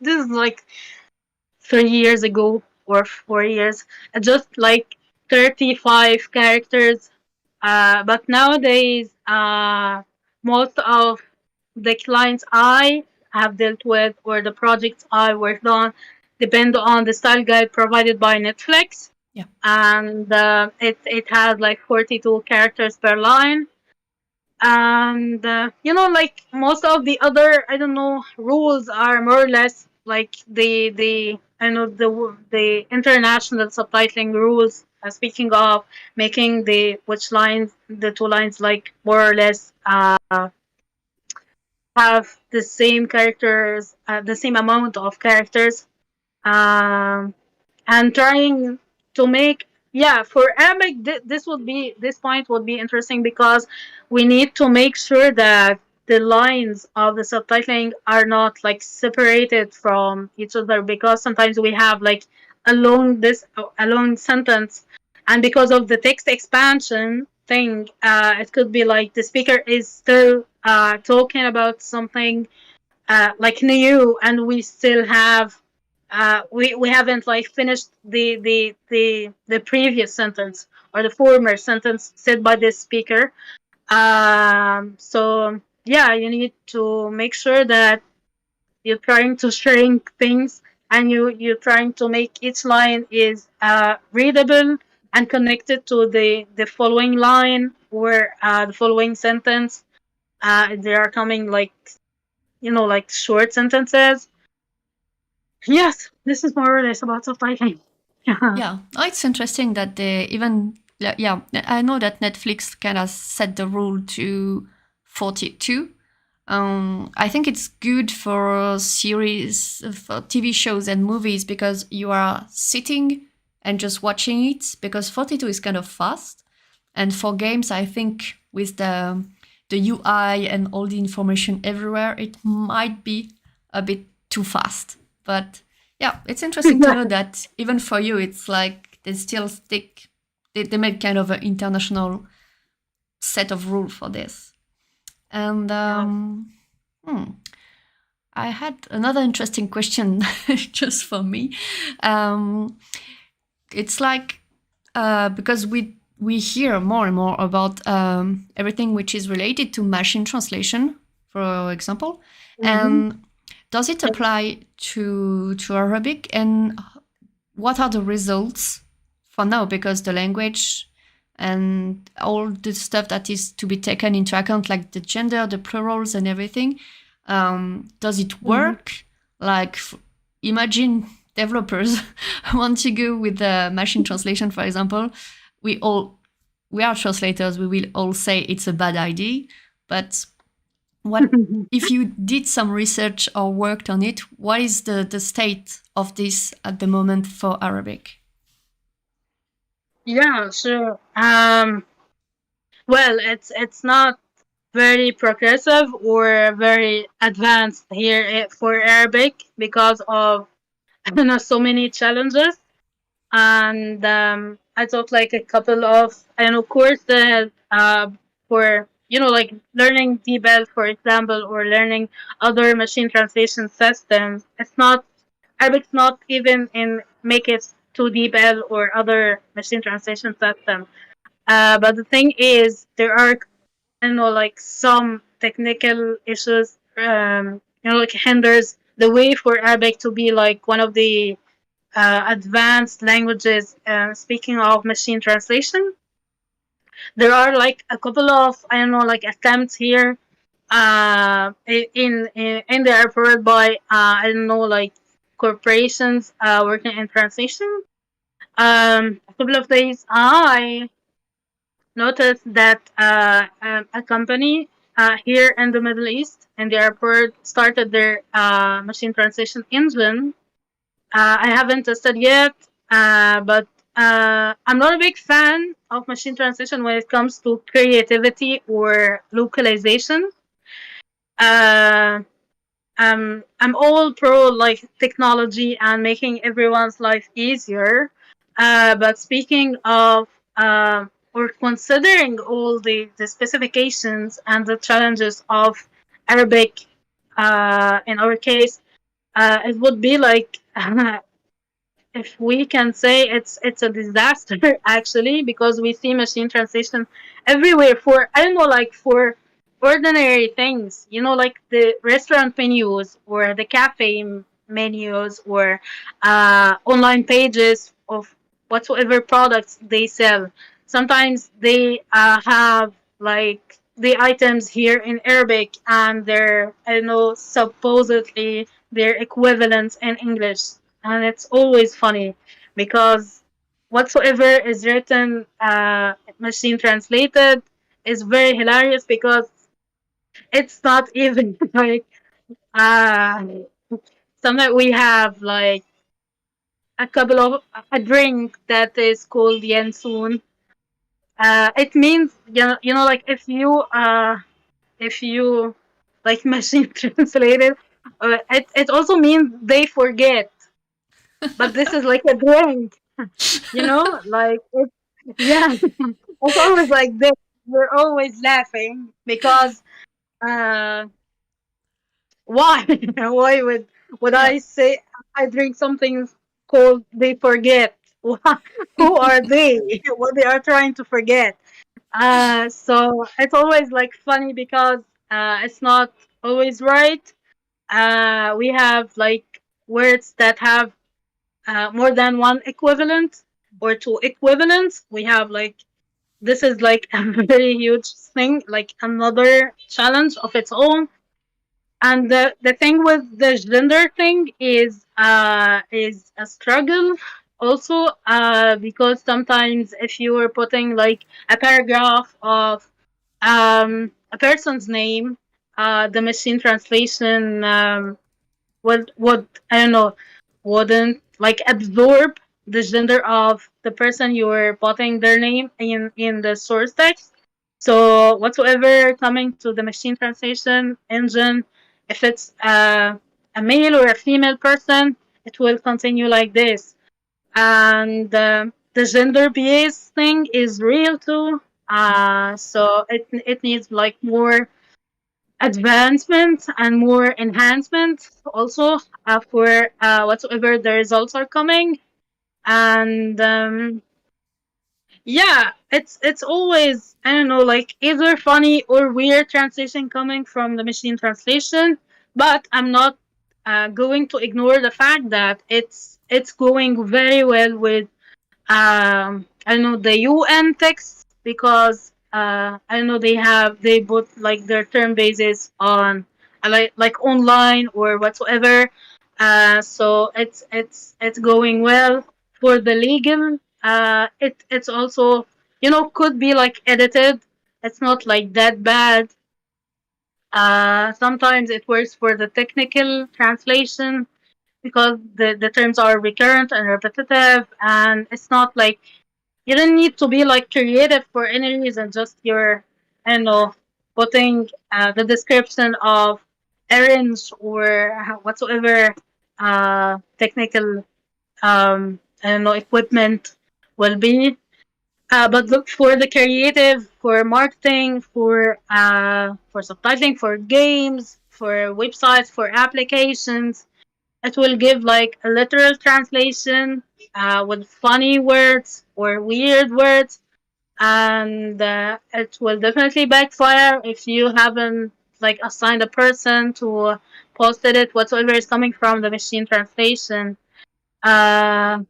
this is like 3 years ago or 4 years, just like 35 characters. But nowadays, most of the clients I have dealt with or the projects I worked on depend on the style guide provided by Netflix. Yeah. And it has like 42 characters per line. And like most of the other, I don't know, rules are more or less like the I know the international subtitling rules. Speaking of making the two lines, like, more or less have the same characters, the same amount of characters. um and trying to make, yeah, for Arabic, this point would be interesting, because we need to make sure that the lines of the subtitling are not like separated from each other, because sometimes we have like a long sentence, and because of the text expansion thing, it could be like the speaker is still talking about something like new, and we still have we haven't like finished the previous sentence or the former sentence said by the speaker. So yeah, you need to make sure that you're trying to shrink things, and you're trying to make each line is readable and connected to the following line or the following sentence. They are coming like, like short sentences. Yes, this is more or less about subtitling. Yeah. Yeah, oh, it's interesting that they even, yeah, I know that Netflix kind of set the rule to 42. I think it's good for series, for TV shows and movies, because you are sitting and just watching it, because 42 is kind of fast. And for games, I think with the UI and all the information everywhere, it might be a bit too fast. But yeah, it's interesting to know that even for you, it's like they still stick, they made kind of an international set of rules for this. And I had another interesting question just for me. It's like because we hear more and more about everything which is related to machine translation, for example, and does it apply to Arabic, and what are the results for now? Because the language and all the stuff that is to be taken into account, like the gender, the plurals, and everything, does it work? Like, imagine developers want to go with the machine translation, for example, we are translators. We will all say it's a bad idea, but what if you did some research or worked on it? What is the state of this at the moment for Arabic? Yeah, sure. Well, it's not very progressive or very advanced here for Arabic because of so many challenges. And I took like a couple of courses for like learning DeepL, for example, or learning other machine translation systems. It's not Arabic's not even in make it to DeepL or other machine translation systems. But the thing is, there are like some technical issues, like hinders the way for Arabic to be like one of the advanced languages. Speaking of machine translation, there are like a couple of like attempts here in the airport by like corporations working in translation. A couple of days I noticed that a company here in the Middle East in the airport started their machine translation engine. I haven't tested yet, but I'm not a big fan of machine translation when it comes to creativity or localization. Uh, I'm all pro like technology and making everyone's life easier. But speaking of or considering all the specifications and the challenges of Arabic, in our case, it would be like if we can say it's a disaster actually, because we see machine translation everywhere for like for ordinary things, like the restaurant menus or the cafe menus or online pages of whatsoever products they sell. Sometimes they have like the items here in Arabic and they're supposedly their equivalents in English, and it's always funny because whatsoever is written machine translated is very hilarious because it's not even like uh sometimes we have like a couple of a drink that is called Yensun. It means like if you like machine translated, it also means they forget, but this is like a drink. Like yeah, it's always like this. We're always laughing because uh, why? Why would Yeah. I say I drink something called they forget? Who are they? What they are trying to forget? So it's always like funny because it's not always right. We have like words that have more than one equivalent or two equivalents. We have like this is like a very huge thing, like another challenge of its own. And the thing with the gender thing is a struggle also, because sometimes if you are putting like a paragraph of a person's name, the machine translation would I don't know, wouldn't like absorb the gender of the person you're putting their name in the source text. So whatsoever coming to the machine translation engine, if it's a male or a female person, it will continue like this. And the gender based thing is real too. So it needs like more advancement and more enhancement also for whatsoever the results are coming. And yeah, it's always I don't know, like either funny or weird translation coming from the machine translation, but I'm not going to ignore the fact that it's going very well with I know the UN texts because I know they put like their term bases on like online or whatsoever. So it's going well. For the legal, it's also, could be like edited. It's not like that bad. Sometimes it works for the technical translation because the terms are recurrent and repetitive, and it's not like you don't need to be like creative for any reason. Just you're, I don't know, putting the description of errands or whatsoever technical I don't know, equipment will be. But look for the creative, for marketing, for subtitling, for games, for websites, for applications. It will give like a literal translation with funny words or weird words, and it will definitely backfire if you haven't like assigned a person to posted it whatsoever is coming from the machine translation. Uh,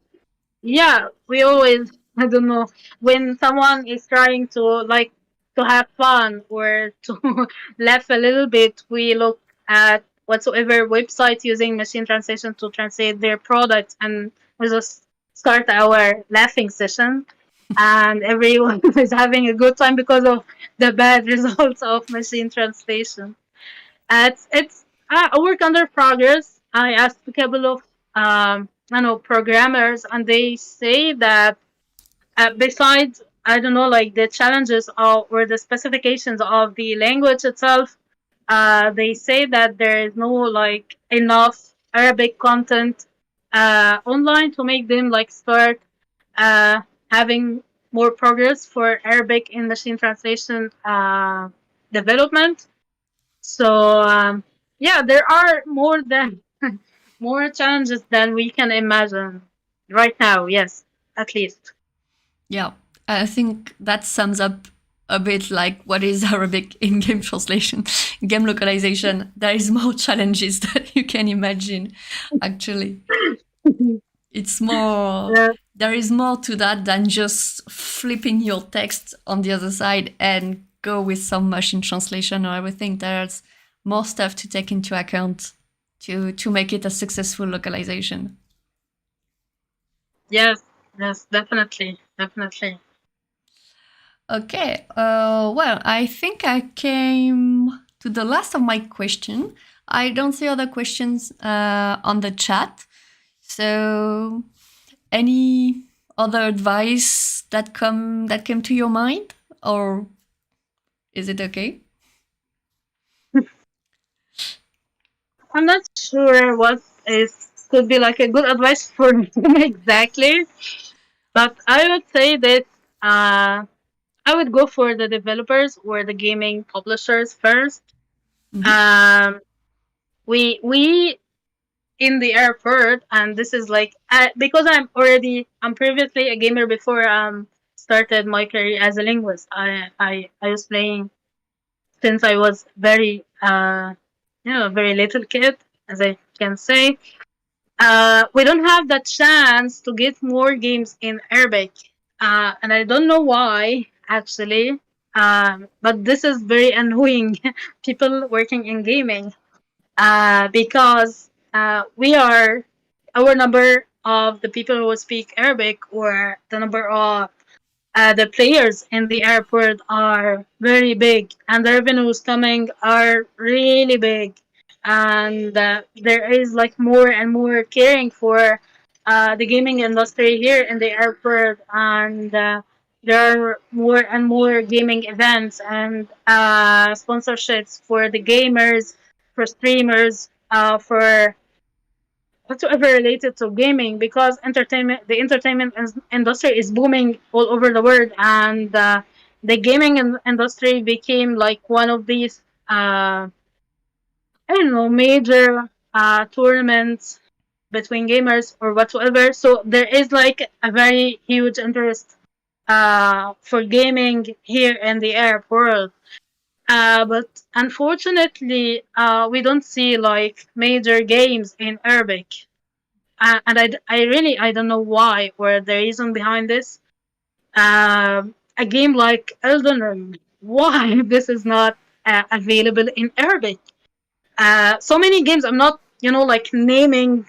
yeah, we always, I don't know, when someone is trying to like to have fun or to laugh a little bit, we look at whatsoever website using machine translation to translate their products, and we just start our laughing session, and everyone is having a good time because of the bad results of machine translation. It's a work under progress. I asked a couple of I know programmers, and they say that besides, I don't know, like the challenges of or the specifications of the language itself, they say that there is no like enough Arabic content online to make them like start uh, having more progress for Arabic in machine translation development. So yeah, there are more than more challenges than we can imagine right now. Yes, at least. Yeah, I think that sums up a bit like what is Arabic in game translation, game localization. There is more challenges than you can imagine, actually. It's more, Yeah. there is more to that than just flipping your text on the other side and go with some machine translation or everything. There's more stuff to take into account to make it a successful localization. Yes. Yes. Definitely. Definitely. Okay, well, I think I came to the last of my question. I don't see other questions on the chat. So, any other advice that came to your mind, or is it okay? I'm not sure what is could be like a good advice for me exactly, but I would say that I would go for the developers or the gaming publishers first. Mhm. Um, we in the airport, and this is like because I'm previously a gamer before started my career as a linguist. I was playing since I was very very little kid, as I can say. We don't have the chance to get more games in Arabic, and I don't know why actually. But this is very annoying. People working in gaming, because we are our number of the people who speak Arabic, or the number of the players in the airport are very big, and the revenues coming are really big, and there is like more and more caring for the gaming industry here in the airport, and there are more and more gaming events and sponsorships for the gamers, for streamers, for whatsoever related to gaming, because the entertainment industry is booming all over the world, and the gaming industry became like one of these I don't know, major tournaments between gamers or whatsoever. So there is like a very huge interest for gaming here in the Arab world. But unfortunately, we don't see like major games in Arabic, and I don't know why or the reason behind this. A game like Elden Ring, why this is not available in Arabic? So many games. I'm not like naming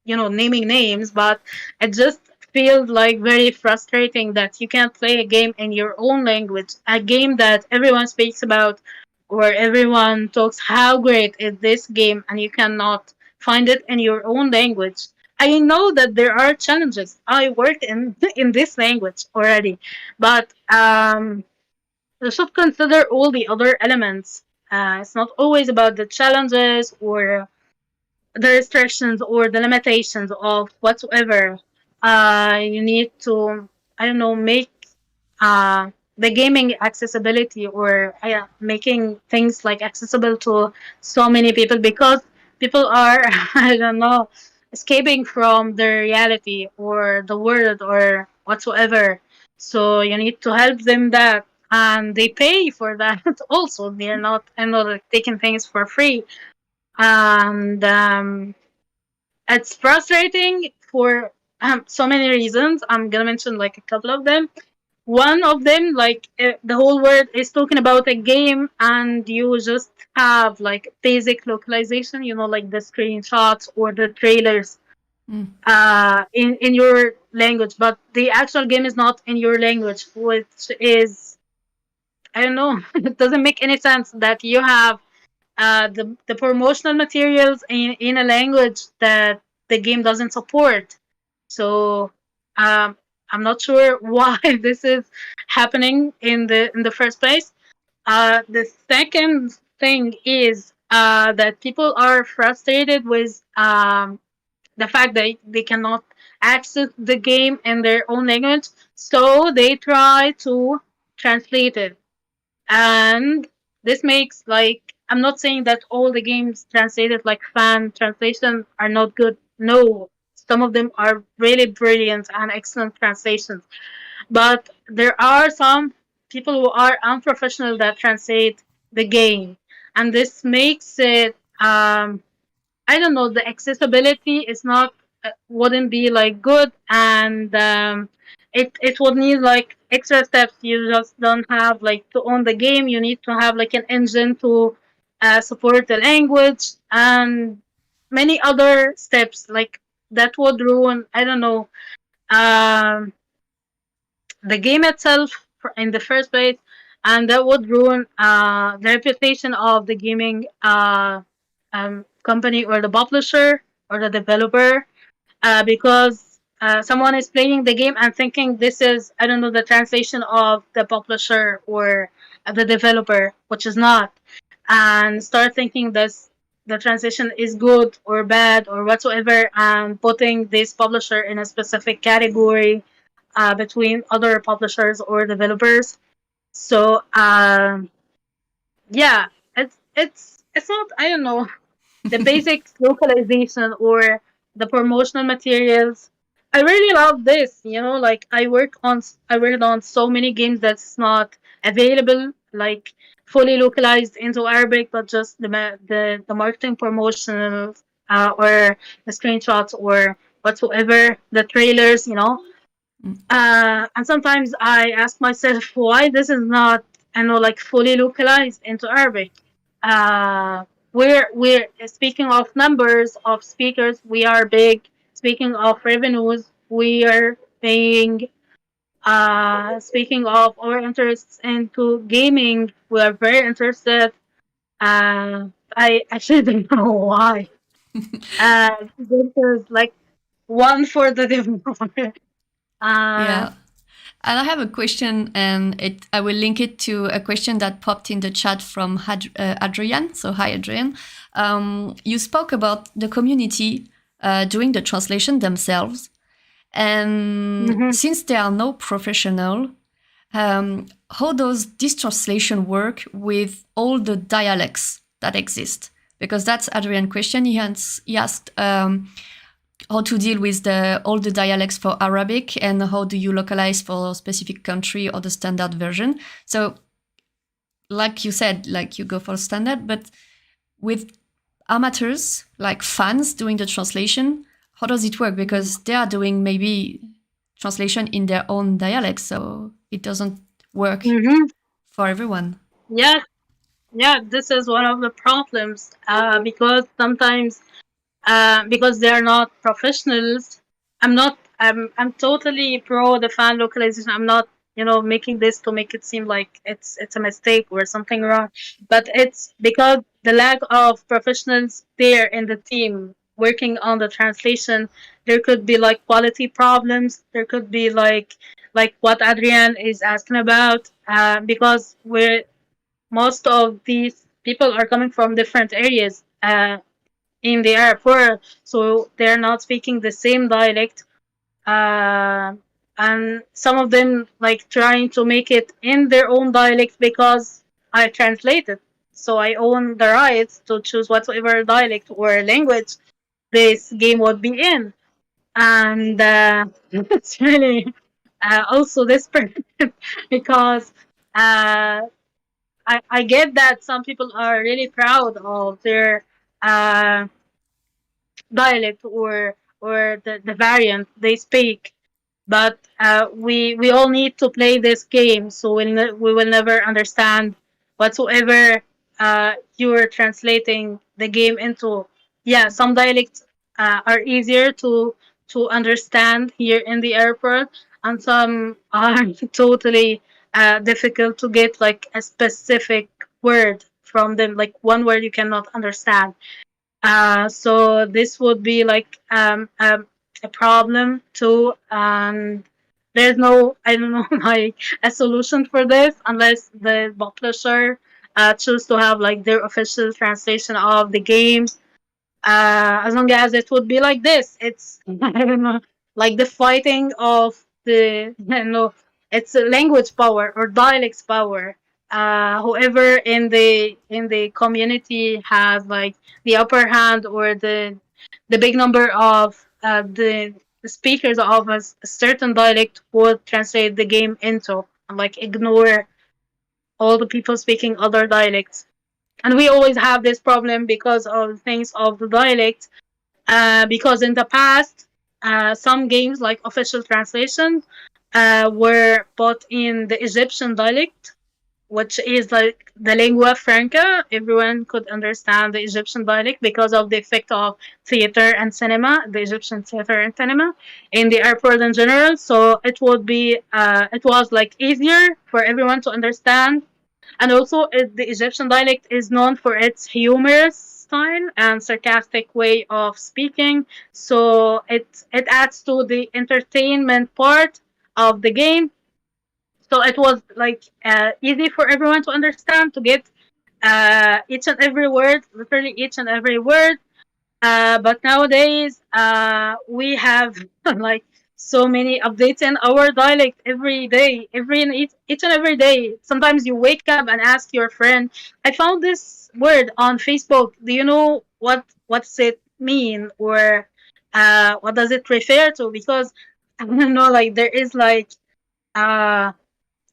names, but it just feels like very frustrating that you can't play a game in your own language, a game that everyone speaks about, or everyone talks how great is this game, and you cannot find it in your own language. I know that there are challenges. I work in in this language already, but you should consider all the other elements. It's not always about the challenges or the restrictions or the limitations of whatsoever. You need to, I don't know, make uh, the gaming accessibility, or making things like accessible to so many people, because people are I don't know, escaping from the reality or the world or whatsoever. So you need to help them that, and they pay for that also. They're not, like, taking things for free. And it's frustrating for so many reasons. I'm gonna mention like a couple of them. One of them, like, the whole world is talking about a game, and you just have like basic localization, like the screenshots or the trailers in your language, but the actual game is not in your language, which is, I don't know, it doesn't make any sense that you have the promotional materials in a language that the game doesn't support. So I'm not sure why this is happening in the first place. The second thing is that people are frustrated with the fact that they cannot access the game in their own language, so they try to translate it. And this makes, like, I'm not saying that all the games translated like fan translation are not good. No, some of them are really brilliant and excellent translations, but there are some people who are unprofessional that translate the game, and this makes it, I don't know, the accessibility is not, wouldn't be like good, and it would need like extra steps. You just don't have like to own the game. You need to have like an engine to support the language, and many other steps like that would ruin, I don't know, um, the game itself in the first place, and that would ruin the reputation of the gaming company or the publisher or the developer, because someone is playing the game and thinking this is, I don't know, the translation of the publisher or the developer, which is not, and start thinking this the translation is good or bad or whatsoever, and putting this publisher in a specific category between other publishers or developers. So yeah, it's not, I don't know, the basic localization or the promotional materials. I really love this. Like, I worked on so many games that's not available, like fully localized into Arabic, but just the marketing promotional or the screenshots or whatsoever, the trailers. And sometimes I ask myself why this is not, like fully localized into Arabic. Uh, we're speaking of numbers of speakers, we are big. Speaking of revenues, we are paying. Speaking of our interests into gaming, we are very interested. I actually don't know why. This is like one for the developer. Uh, Yeah. And I have a question, and I will link it to a question that popped in the chat from Adrian. So, hi, Adrian. You spoke about the community doing the translation themselves. And since there are no professional, how does this translation work with all the dialects that exist? Because that's Adrian's question. He asked how to deal with all the dialects for Arabic, and how do you localize for a specific country or the standard version. So, like you said, like you go for standard, but with amateurs, like fans doing the translation, how does it work? Because they are doing maybe translation in their own dialect, so it doesn't work for everyone. Yeah, this is one of the problems, because sometimes because they're not professionals. I'm totally pro the fan localization. I'm not, making this to make it seem like it's a mistake or something wrong, but it's because the lack of professionals there in the team working on the translation. There could be like quality problems. There could be like what Adrian is asking about, because we're most of these people are coming from different areas in the Arab world, so they're not speaking the same dialect. Uh, and some of them like trying to make it in their own dialect because I translated. So I own the rights to choose whatever dialect or language this game would be in. And it's really also desperate because I get that some people are really proud of their uh, dialect or the variant they speak, but we all need to play this game, so we will never understand whatsoever you're translating the game into. Yeah, some dialects are easier to understand here in the airport, and some are totally difficult to get like a specific word from them, like one word you cannot understand. So this would be like a problem too, and there's no, I don't know, like a solution for this unless the publisher choose to have like their official translation of the game. As long as it would be like this, it's I don't know, like the fighting of the it's a language power or dialects power. Whoever in the community has like the upper hand or the big number of the speakers of a certain dialect would translate the game into, and like ignore all the people speaking other dialects. And we always have this problem because of things of the dialect, because in the past, some games like official translation were put in the Egyptian dialect, which is like the lingua franca. Everyone could understand the Egyptian dialect because of the effect of theater and cinema, the Egyptian theater and cinema in the airport in general. So it was like easier for everyone to understand, and also, the Egyptian dialect is known for its humorous style and sarcastic way of speaking. So it adds to the entertainment part of the game. So it was like easy for everyone to understand, to get each and every word, literally each and every word. But nowadays, we have like so many updates in our dialect every day, each and every day. Sometimes you wake up and ask your friend, "I found this word on Facebook. Do you know what's it mean, or what does it refer to?" Because I don't know, like there is like uh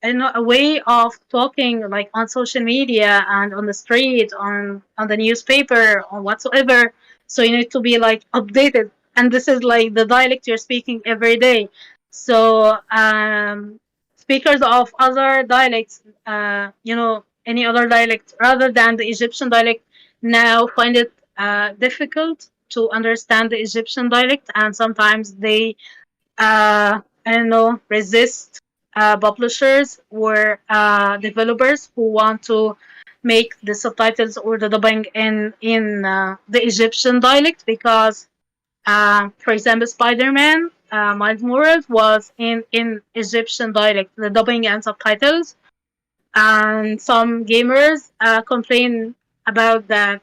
I don't know, a way of talking like on social media and on the street, on the newspaper, or whatsoever. So you need to be like updated, and this is like the dialect you're speaking every day. So speakers of other dialects, any other dialect rather than the Egyptian dialect, now find it difficult to understand the Egyptian dialect, and sometimes they I don't know, resist publishers or developers who want to make the subtitles or the dubbing in the Egyptian dialect, because, for example, Spider-Man, Miles Morales was in Egyptian dialect, the dubbing and subtitles, and some gamers complain about that.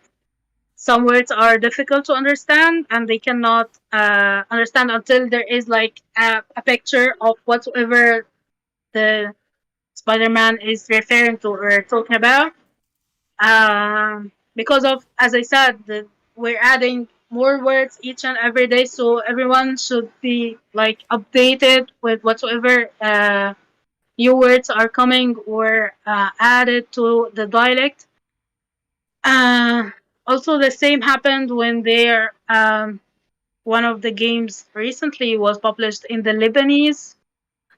Some words are difficult to understand, and they cannot understand until there is like a picture of whatever the Spider-Man is referring to or talking about. Because of, as I said, we're adding more words each and every day, so everyone should be like updated with whatsoever new words are coming or added to the dialect. Uh, Also, the same happened when one of the games recently was published in the Lebanese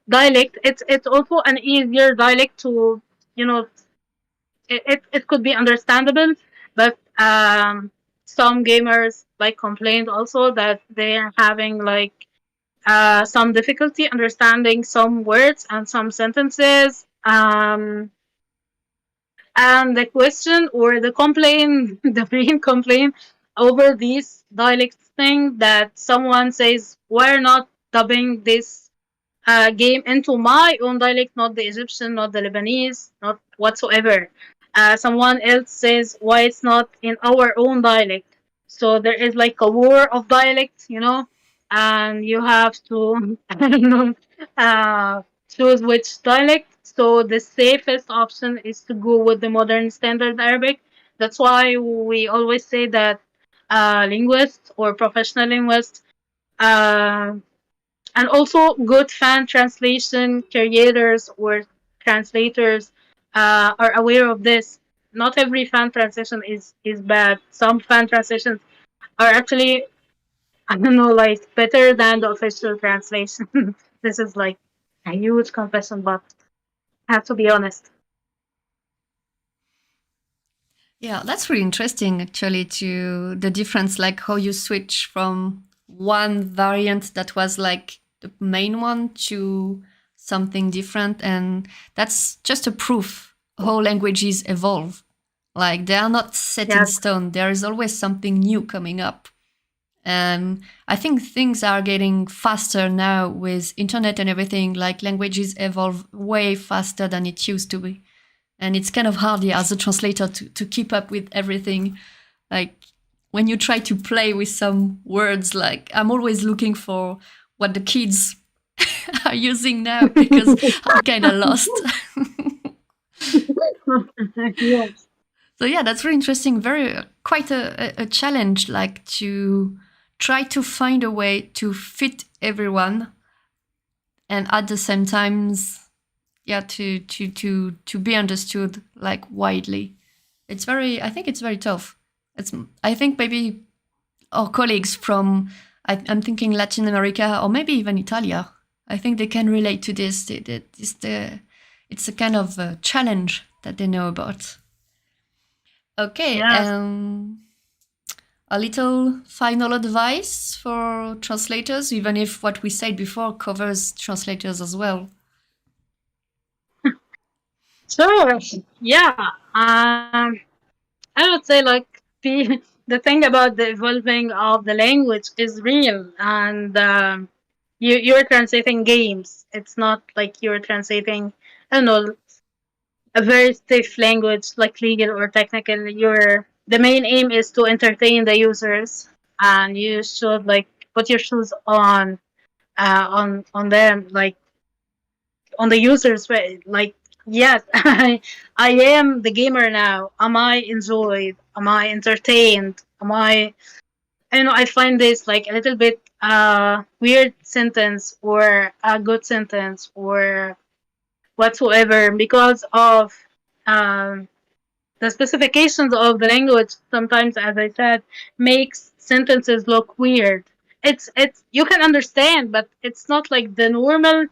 dialect. It's also an easier dialect to, you know, it could be understandable, but some gamers like complained also that they're having like some difficulty understanding some words and some sentences. And the question or the complaint, the main complaint over these dialects thing, that someone says, why not dubbing this game into my own dialect, not the Egyptian, not the Lebanese, not whatsoever. Someone else says, why it's not in our own dialect. So there is like a war of dialects, and you have to, I don't know, choose which dialect. So the safest option is to go with the modern standard Arabic. That's why we always say that linguists or professional linguists, uh, and also good fan translation creators or translators are aware of this. Not every fan translation is bad. Some fan translations are actually, I don't know, like better than the official translation. This is like a huge confession, but I have to be honest. Yeah, that's really interesting actually, to the difference, like how you switch from one variant that was like the main one to something different. And that's just a proof how languages evolve. Like they are not set in Yes, stone. There is always something new coming up. And I think things are getting faster now with internet and everything. Like languages evolve way faster than it used to be. And it's kind of hard, yeah, as a translator to keep up with everything. Like when you try to play with some words, like I'm always looking for what the kids are using now because I'm kind of lost. yes, So yeah, that's really interesting. Very quite a challenge, like to try to find a way to fit everyone, and at the same times, yeah, to be understood like widely. It's very. I think it's very tough. It's. I think maybe our colleagues from. I'm thinking Latin America or maybe even Italia. I think they can relate to this. It's a kind of a challenge that they know about. Okay, yes. a little final advice for translators, even if what we said before covers translators as well. Sure. Yeah. I would say like the thing about the evolving of the language is real, and you're translating games. It's not like you're translating, I don't know, a very stiff language like legal or technical. The main aim is to entertain the users, and you should like put your shoes on them, like on the users way. Like, yes, I am the gamer now. Am I enjoyed? Am I entertained? Am I, I find this like a little bit weird sentence or a good sentence or whatsoever, because of um the specifications of the language. Sometimes, as I said, makes sentences look weird. It's you can understand, but it's not like the normal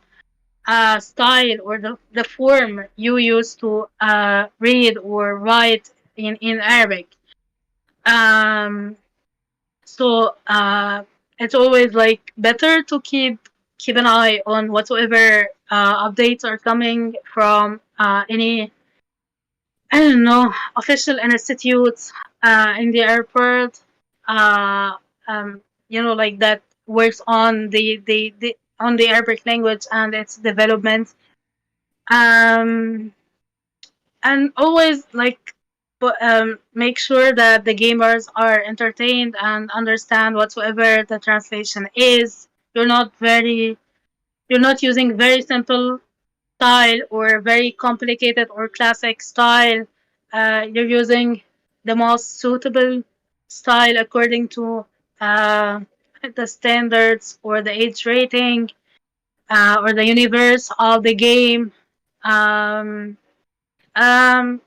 style or the form you use to read or write in Arabic. Um, so it's always like better to keep an eye on whatsoever updates are coming from any, I don't know, official institutes in the airport. Uh, like that works on the on the Arabic language and its development. Um, and always like make sure that the gamers are entertained and understand whatsoever the translation is. You're not using very simple style or very complicated or classic style. You're using the most suitable style according to uh, the standards or the age rating or the universe of the game. Um,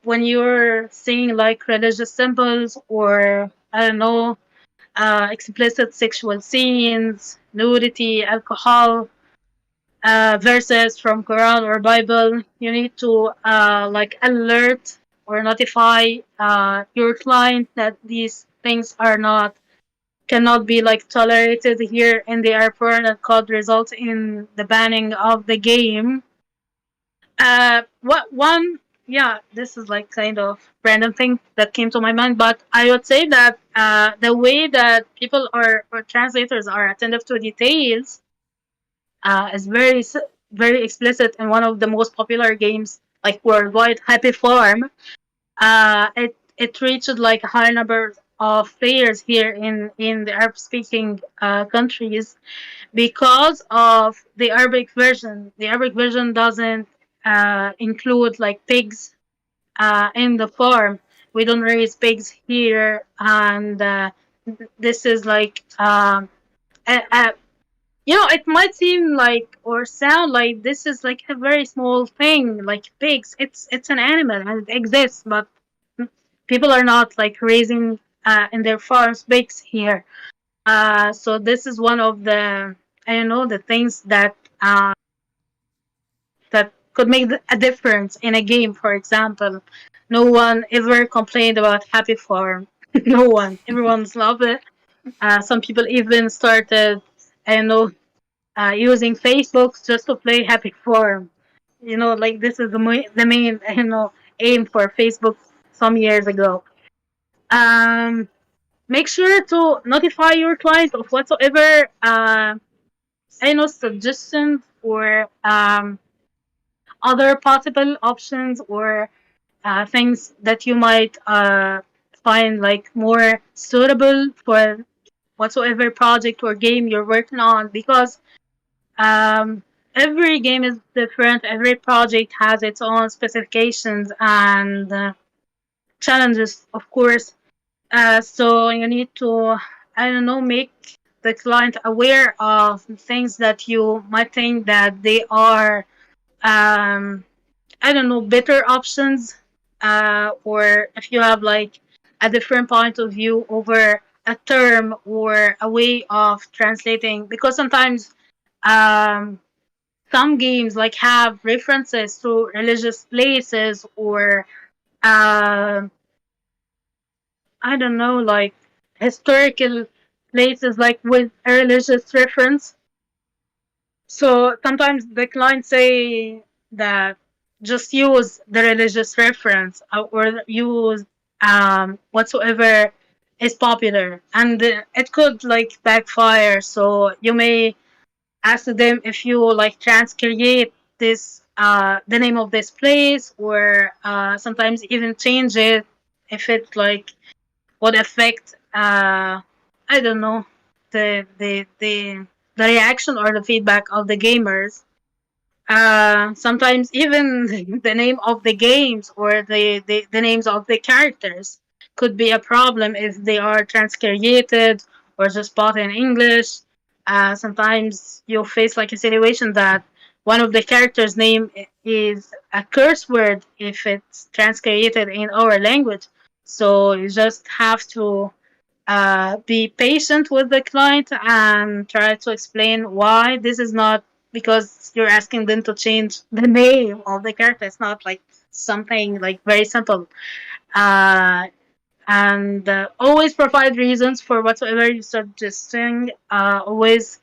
when you're seeing like religious symbols or, I don't know, explicit sexual scenes, nudity, alcohol, verses from Quran or Bible, you need to like alert or notify your client that these things cannot be like tolerated here in the airport that could result in the banning of the game. What one? Yeah, this is like kind of random thing that came to my mind, but I would say that the way that people are or translators are attentive to details is very explicit in one of the most popular games like worldwide, Happy Farm. It reached like a high number of players here in the Arab speaking countries because of the Arabic version. The Arabic version doesn't include like pigs in the farm. We don't raise pigs here, and this is like a it might seem like or sound like this is like a very small thing, like pigs. It's an animal and it exists, but people are not like raising in their farms pigs here. So this is one of the I don't know the things that could make a difference in a game. For example, no one ever complained about Happy Farm. No one. Everyone's loved it. Some people even started, I don't know, using Facebook just to play Happy Farm. Like this is the main aim for Facebook some years ago. Um, Make sure to notify your client of whatsoever suggestions or other possible options or things that you might find like more suitable for whatsoever project or game you're working on, because um, every game is different. Every project has its own specifications and challenges, of course. So you need to, I don't know, make the client aware of things that you might think that they are, I don't know, better options. Or if you have like a different point of view over a term or a way of translating, because sometimes um, some games like have references to religious places or uh, I don't know, like historical places like with a religious reference. So sometimes the clients say that just use the religious reference or use whatsoever is popular, and it could like backfire. So you may ask them if you like transcreate this the name of this place, or sometimes even change it if it like would affect I don't know the reaction or the feedback of the gamers. Sometimes even the name of the games or the names of the characters could be a problem if they are transcreated or just bought in English. Sometimes you'll face like a situation that one of the characters' name is a curse word if it's transcreated in our language. So you just have to be patient with the client and try to explain why this is not because you're asking them to change the name of the character. It's not like something like very simple. Uh, and always provide reasons for whatsoever you're suggesting. Always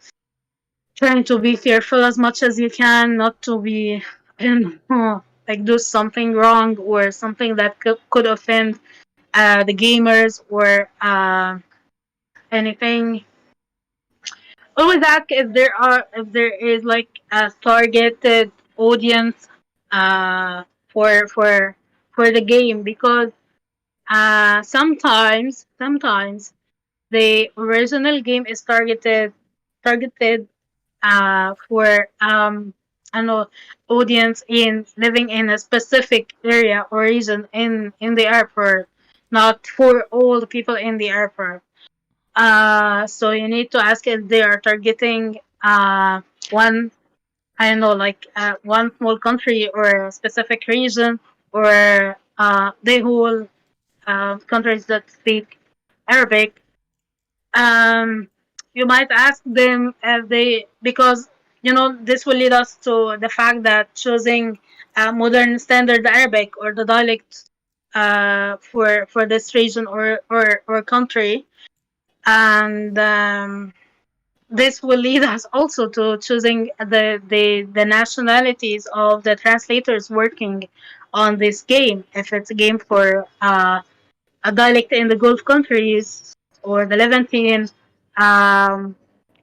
trying to be careful as much as you can, not to be, I don't know, like do something wrong or something that could offend the gamers or anything. Always ask if there is like a targeted audience uh for the game, because sometimes the original game is targeted for I don't know, audience in living in a specific area or region in the airport, not for all the people in the airport. So you need to ask if they are targeting one, I don't know, like one small country or a specific region, or the whole countries that speak Arabic. Um, you might ask them if they, because this will lead us to the fact that choosing modern standard Arabic or the dialect for this region or country, and this will lead us also to choosing the nationalities of the translators working on this game. If it's a game for a dialect in the Gulf countries or the Levantine, um,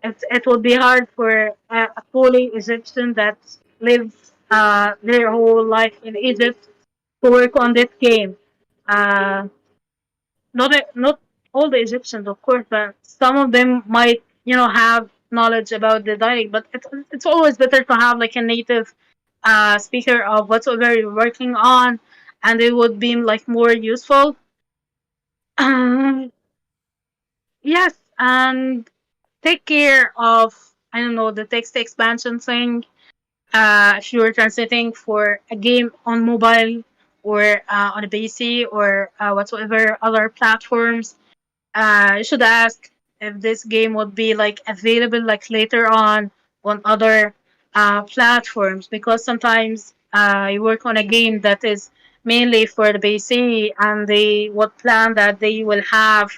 it would be hard for a fully Egyptian that lives their whole life in Egypt to work on this game. Uh, not all the Egyptians, of course, but some of them might, have knowledge about the dialect. But it's always better to have like a native speaker of whatsoever you're working on, and it would be like more useful. Um, yes, and take care of, I don't know, the text expansion thing. If you're translating for a game on mobile or on a PC or whatsoever other platforms, you should ask if this game would be like available like later on other platforms, because sometimes you work on a game that is mainly for the PC and they would plan that they will have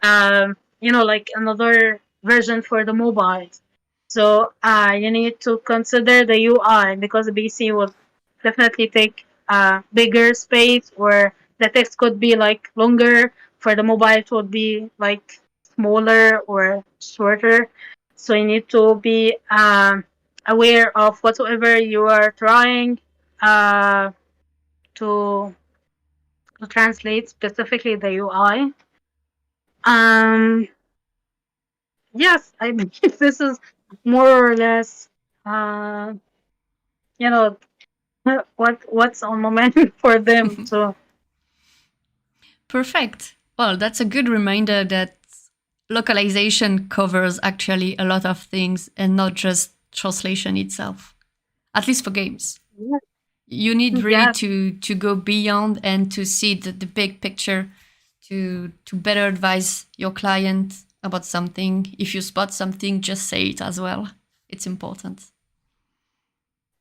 like another version for the mobile. So you need to consider the UI, because the PC will definitely take bigger space, or the text could be like longer. For the mobile, it would be like smaller or shorter. So you need to be aware of whatsoever you are trying uh, to to translate, specifically the UI. Um, yes, I believe this is more or less, uh, you know, what's on moment for them. So Perfect. Well, that's a good reminder that localization covers actually a lot of things and not just translation itself, at least for games. yeah, You need really yeah, to go beyond and to see the big picture to better advise your client about something. If you spot something, just say it as well. It's important.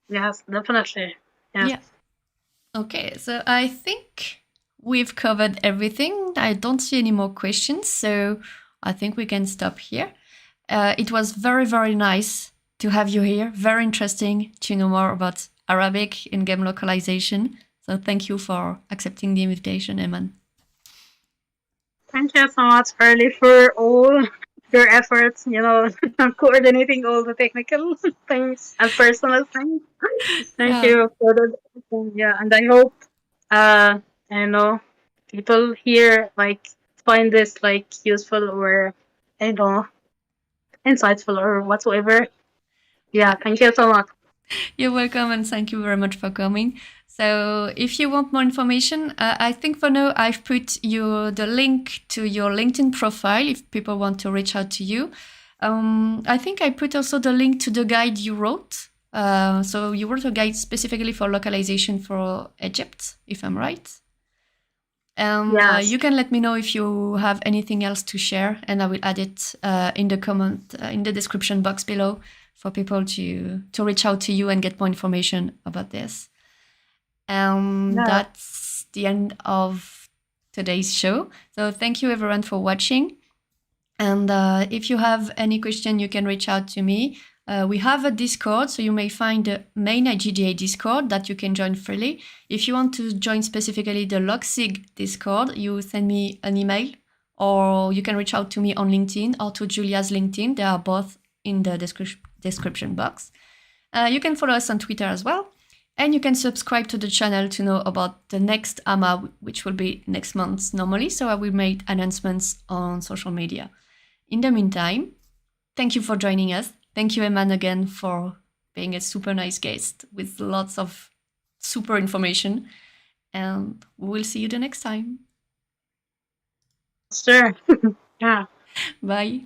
yes, definitely. Yes. Yeah. Okay, so I think we've covered everything. I don't see any more questions, so I think we can stop here. It was very, very nice to have you here. Very interesting to know more about Arabic in game localization. So thank you for accepting the invitation, Eman. Thank you so much, Carly, for all your efforts, coordinating all the technical things and personal things. Thank Yeah. you for the, yeah, and I hope, uh, I know, people here, like, find this, like, useful or, I know, insightful or whatsoever. Yeah, thank you so much. You're welcome, and thank you very much for coming. So, if you want more information, I think for now I've put the link to your LinkedIn profile if people want to reach out to you. I think I put also the link to the guide you wrote. So you wrote a guide specifically for localization for Egypt, if I'm right. Yes. You can let me know if you have anything else to share, and I will add it in the comment in the description box below for people to reach out to you and get more information about this. Yeah. That's the end of today's show. So thank you everyone for watching. And if you have any question, you can reach out to me. We have a Discord, so you may find the main IGDA Discord that you can join freely. If you want to join specifically the LocSIG Discord, you send me an email, or you can reach out to me on LinkedIn or to Julia's LinkedIn. They are both in the description box. You can follow us on Twitter as well. And you can subscribe to the channel to know about the next AMA, which will be next month normally. So I will make announcements on social media. In the meantime, thank you for joining us. Thank you, Eman, again for being a super nice guest with lots of super information. And we will see you the next time. Sure. Yeah. Bye.